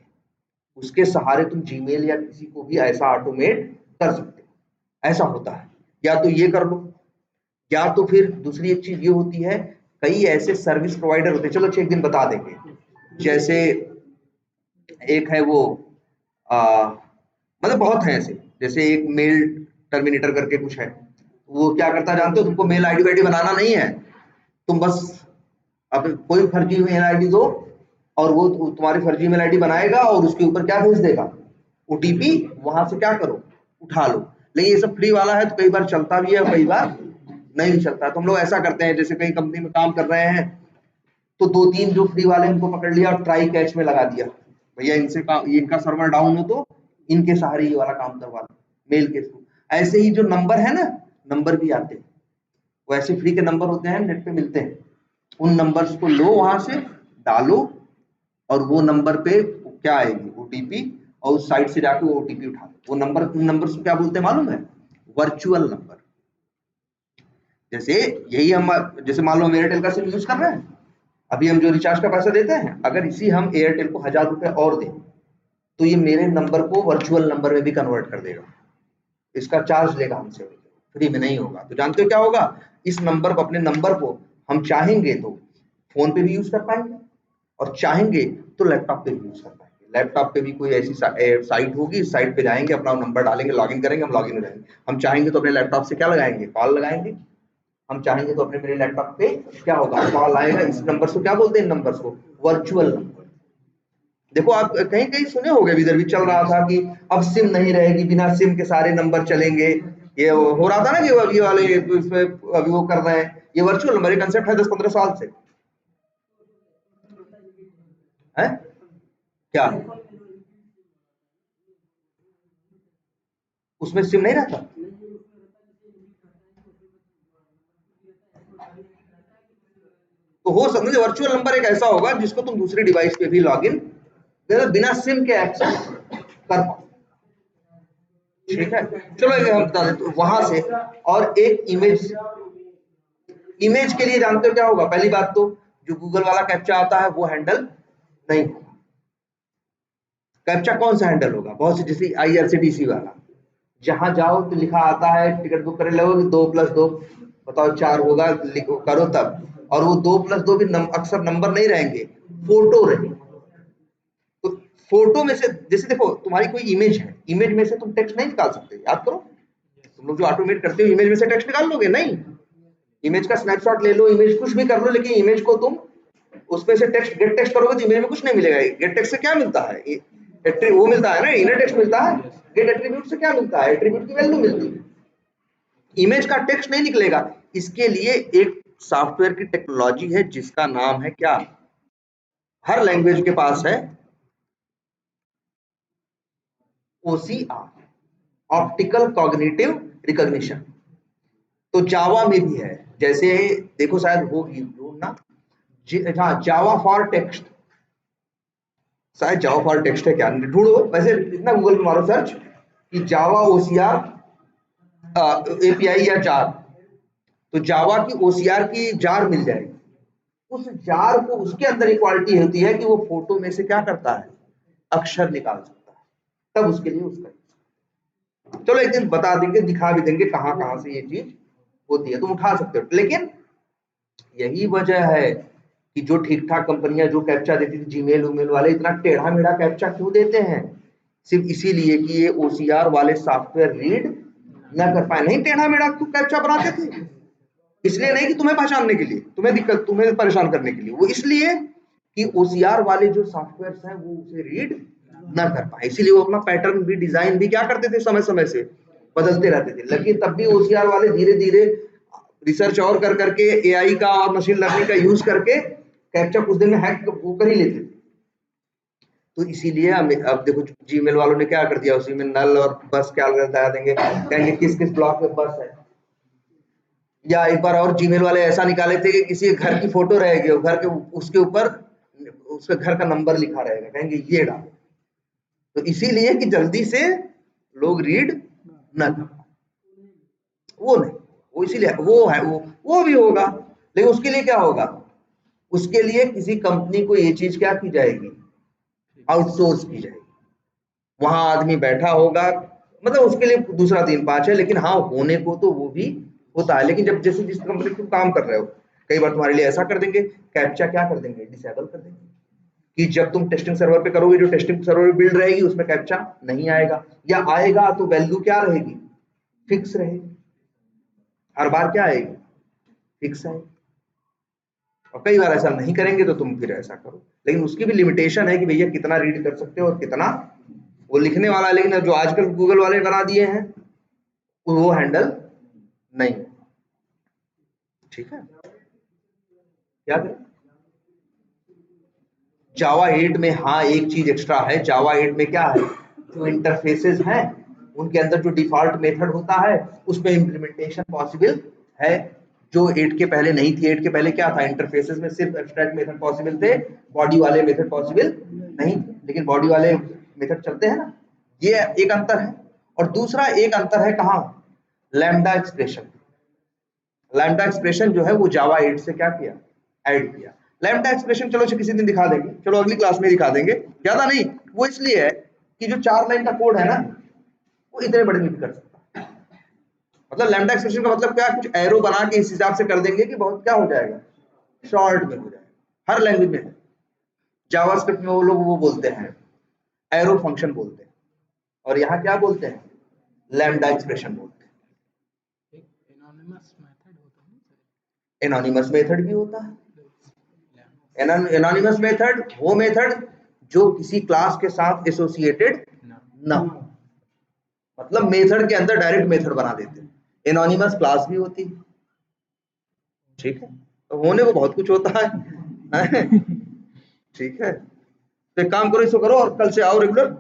A: उसके सहारे तुम जीमेल या किसी को भी ऐसा ऑटोमेट कर सकते हो। ऐसा होता है, या तो ये कर लो, या तो फिर दूसरी एक चीज ये होती है, कई ऐसे सर्विस प्रोवाइडर होते हैं, चलो एक दिन बता देंगे। जैसे एक है वो मतलब बहुत है ऐसे, जैसे एक मेल टर्मिनेटर करके कुछ है, वो क्या करता है जानते हो? तुमको मेल आईडी वाईडी बनाना नहीं है, तुम बस अब कोई फर्जी मेल आईडी दो, और वो तुम्हारी फर्जी मेल आईडी बनाएगा और उसके ऊपर क्या भेज देगा, ओटीपी, वहां से क्या करो, उठा लो। लेकिन ये सब फ्री वाला है तो कई बार चलता भी है, कई बार नहीं भी चलता। तो हम लोग ऐसा करते हैं, जैसे कई कंपनी में काम कर रहे हैं, तो 2-3 जो फ्री वाले इनको पकड़ लिया और ट्राई कैच में लगा दिया, भैया इनसे काम, इनका सर्वर डाउन हो तो इनके सहारे ये वाला काम करवा लो मेल के थ्रू। ऐसे ही जो नंबर है ना, नंबर भी आते हैं, वो ऐसे फ्री के नंबर होते हैं, नेट पे मिलते हैं, उन नंबर्स को लो, वहां से डालो, और वो नंबर पे क्या आएगी, ओटीपी, और उस साइट से जाके वो ओटीपी उठा लो। वो नंबर, उन नंबर को क्या बोलते हैं मालूम है? Virtual number. जैसे यही हम, जैसे मान लो हम एयरटेल का सिम यूज कर रहे हैं, अभी हम जो रिचार्ज का पैसा देते हैं, अगर इसी हम एयरटेल को 1000 रुपए और दें, तो ये मेरे नंबर को वर्चुअल नंबर में भी कन्वर्ट कर देगा। इसका चार्ज लेगा हमसे, फ्री में नहीं होगा। तो जानते हो क्या होगा, इस नंबर को, अपने नंबर को हम चाहेंगे तो फोन पे भी यूज कर पाएंगे, और चाहेंगे तो लैपटॉप पे भी यूज कर पाएंगे। लैपटॉप पे भी कोई ऐसी साइट होगी, इस साइट पे जाएंगे, अपना नंबर डालेंगे, लॉगिन करेंगे, हम लॉगिन हो जाएंगे। हम चाहेंगे तो अपने लैपटॉप से क्या लगाएंगे, कॉल लगाएंगे। हम चाहेंगे तो अपने मेरे लैपटॉप पे क्या होगा, कॉल आएगा। इस नंबर को क्या बोलते हैं, नंबर को वर्चुअल नंबर। देखो आप कहीं कहीं सुने होंगे, इधर भी चल रहा था कि अब सिम नहीं रहेगी, बिना सिम के सारे नंबर चलेंगे। ये हो रहा था ना कि अभी वाले इसमें अभी वो कर रहे हैं, ये वर्चुअल नंबर, ये कंसेप्ट है 10-15 साल से है। क्या उसमें सिम नहीं रहता? तो हो सकता है वर्चुअल नंबर एक ऐसा होगा जिसको तुम दूसरी डिवाइस पे भी लॉग इन बिना सिम के एक्सेस कर पाओ। ठीक है, चलो एक हम बता देते वहां से। और एक इमेज, इमेज के लिए जानते हो क्या होगा? पहली बात तो जो गूगल वाला कैप्चा आता है वो हैंडल नहीं होगा। कैप्चा कौन सा हैंडल होगा? बहुत सी, जैसे आईआरसीटीसी वाला, जहां जाओ तो लिखा आता है, टिकट बुक करने लगोगे 2+2 बताओ 4 होगा, लिखो करो तब। और वो 2+2 भी अक्सर नंबर नहीं रहेंगे, फोटो रहेंगे। तो फोटो में से, जैसे देखो तुम्हारी कोई इमेज है, इमेज में से तुम टेक्स्ट नहीं निकाल सकते, याद करो। तुम लोग जो ऑटोमेट करते हो, इमेज में से टेक्स्ट निकाल लोगे नहीं? इमेज का स्नैपशॉट ले लो, इमेज कुछ भी कर लो, लेकिन इमेज को तुम उसमें से टेक्स्ट, गेट टेक्स्ट करोगे तो इमेज में कुछ नहीं मिलेगा। गेट टेक्स्ट से क्या मिलता है, वो मिलता है ना, इनर टेक्स्ट मिलता है। गेट एट्रीब्यूट से क्या मिलता है, एट्रीब्यूट की वैल्यू मिलती है, इमेज का टेक्स्ट नहीं निकलेगा। इसके लिए एक सॉफ्टवेयर की टेक्नोलॉजी है जिसका नाम है क्या, हर लैंग्वेज के पास है, OCR, ऑप्टिकल कॉग्निटिव रिकॉग्निशन। तो जावा में भी है, जैसे देखो शायद होगी ढूंढना, हाँ जावा फॉर टेक्स्ट, शायद जावा फॉर टेक्स्ट है क्या, ढूंढो वैसे, इतना गूगल में मारो सर्च कि जावा OCR एपीआई या जार, तो जावा की OCR की जार मिल जाएगी। उस जार को, उसके अंदर इक्वालिटी होती है कि वो फोटो में से क्या करता है, अक्षर निकाल सकता है, तब उसके लिए उसका। चलो एक दिन बता देंगे, दिखा भी देंगे कहां कहां से ये चीज होती है, तुम उठा सकते हो। लेकिन यही वजह है कि जो ठीक ठाक कंपनियां जो कैप्चा देती थी, जीमेल उमेल वाले इतना टेढ़ा मेढ़ा कैप्चा क्यों देते हैं? सिर्फ इसीलिए कि ये OCR वाले सॉफ्टवेयर रीड ना कर पाए। नहीं टेढ़ा मेढ़ा क्यों कैप्चा बनाते थे? इसलिए नहीं कि तुम्हें पहचानने के लिए, तुम्हें दिक्कत, तुम्हें परेशान करने के लिए, वो इसलिए कि OCR वाले जो सॉफ्टवेयर हैं वो उसे रीड ना कर पाए। इसीलिए वो अपना पैटर्न भी, डिजाइन भी क्या करते थे, समय समय से बदलते रहते थे। लेकिन तब भी OCR वाले धीरे धीरे रिसर्च और कर करके, AI का और मशीन लर्निंग का यूज करके कैप्चा कुछ दिन में हैक वो कर ही लेते थे। तो इसीलिए अब देखो जीमेल वालों ने क्या कर दिया, उसी में नल और बस क्या लगा देंगे, कहेंगे किस किस ब्लॉक में बस है, या एक बार और जीमेल वाले ऐसा निकाले थे कि किसी घर की फोटो रहेगी और घर के उसके ऊपर उसके घर का नंबर लिखा रहेगा, कहेंगे ये डाल। तो इसीलिए कि जल्दी से लोग रीड न कर पाए, वो नहीं, वो इसीलिए वो है, वो भी होगा, लेकिन उसके लिए क्या होगा, उसके लिए किसी कंपनी को ये चीज क्या की जाएगी, आउटसोर्स की जाएगी। वहां आदमी बैठा होगा, मतलब उसके लिए दूसरा 3-5 है, लेकिन हाँ होने को तो वो भी होता है। लेकिन जब जैसे जिस कंपनी तुम काम कर रहे हो, कई बार तुम्हारे लिए ऐसा कर देंगे, कैप्चा क्या कर देंगे, डिसेबल कर देंगे, कि जब तुम टेस्टिंग सर्वर पे करोगे, जो टेस्टिंग सर्वर बिल्ड रहेगी उसमें कैप्चा नहीं आएगा, या आएगा तो वैल्यू क्या रहेगी, फिक्स रहेगी, हर बार क्या आएगी, फिक्स आएगी। और कई बार ऐसा नहीं करेंगे तो तुम फिर ऐसा करो, लेकिन उसकी भी लिमिटेशन है कि भैया कितना रीड कर सकते हो और कितना वो लिखने वाला है। लेकिन जो आजकल गूगल वाले बना दिए हैं वो हैंडल नहीं, ठीक है। क्या करें, जावा 8 में हाँ एक चीज एक्स्ट्रा है, जावा 8 में क्या है, जो इंटरफेसेस हैं उनके अंदर जो डिफॉल्ट मेथड होता है उसमें इम्प्लीमेंटेशन पॉसिबल है, जो 8 के पहले नहीं थी। 8 के पहले क्या था, इंटरफेसेस में सिर्फ एब्स्ट्रैक्ट मेथड पॉसिबल थे, बॉडी वाले मेथड पॉसिबल नहीं थे, लेकिन बॉडी वाले मेथड चलते हैं ना, ये एक अंतर है। और दूसरा एक अंतर है कहाँ, लैम्डा एक्सप्रेशन। लैम्डा एक्सप्रेशन जो है वो जावा 8 से क्या किया, ऐड किया। लैम्डा एक्सप्रेशन चलो किसी दिन दिखा देंगे, चलो अगली क्लास में दिखा देंगे, ज्यादा नहीं। वो इसलिए है कि जो 4 लाइन का कोड है ना वो इतने बड़े में भी कर सकता है। मतलब लैम्डा एक्सप्रेशन का मतलब क्या, कुछ एरो बना के इस हिसाब से कर देंगे कि बहुत क्या हो जाएगा, शॉर्ट में हो जाएगा। हर लैंग्वेज में जावास्क्रिप्ट में वो लोग वो बोलते हैं, एरो फंक्शन बोलते हैं, और यहाँ क्या बोलते हैं, लैम्डा एक्सप्रेशन बोलते हैं।
B: एनोनिमस मेथड होता है ना,
A: एनोनिमस मेथड भी होता है। एनोनिमस मेथड वो मेथड जो किसी क्लास के साथ एसोसिएटेड ना हो, मतलब मेथड के अंदर डायरेक्ट मेथड बना देते हैं, एनोनिमस क्लास भी होती है, ठीक है। तो होने को बहुत कुछ होता है ठीक है। तो एक काम करो, इसको करो और कल से आओ रेगुलर।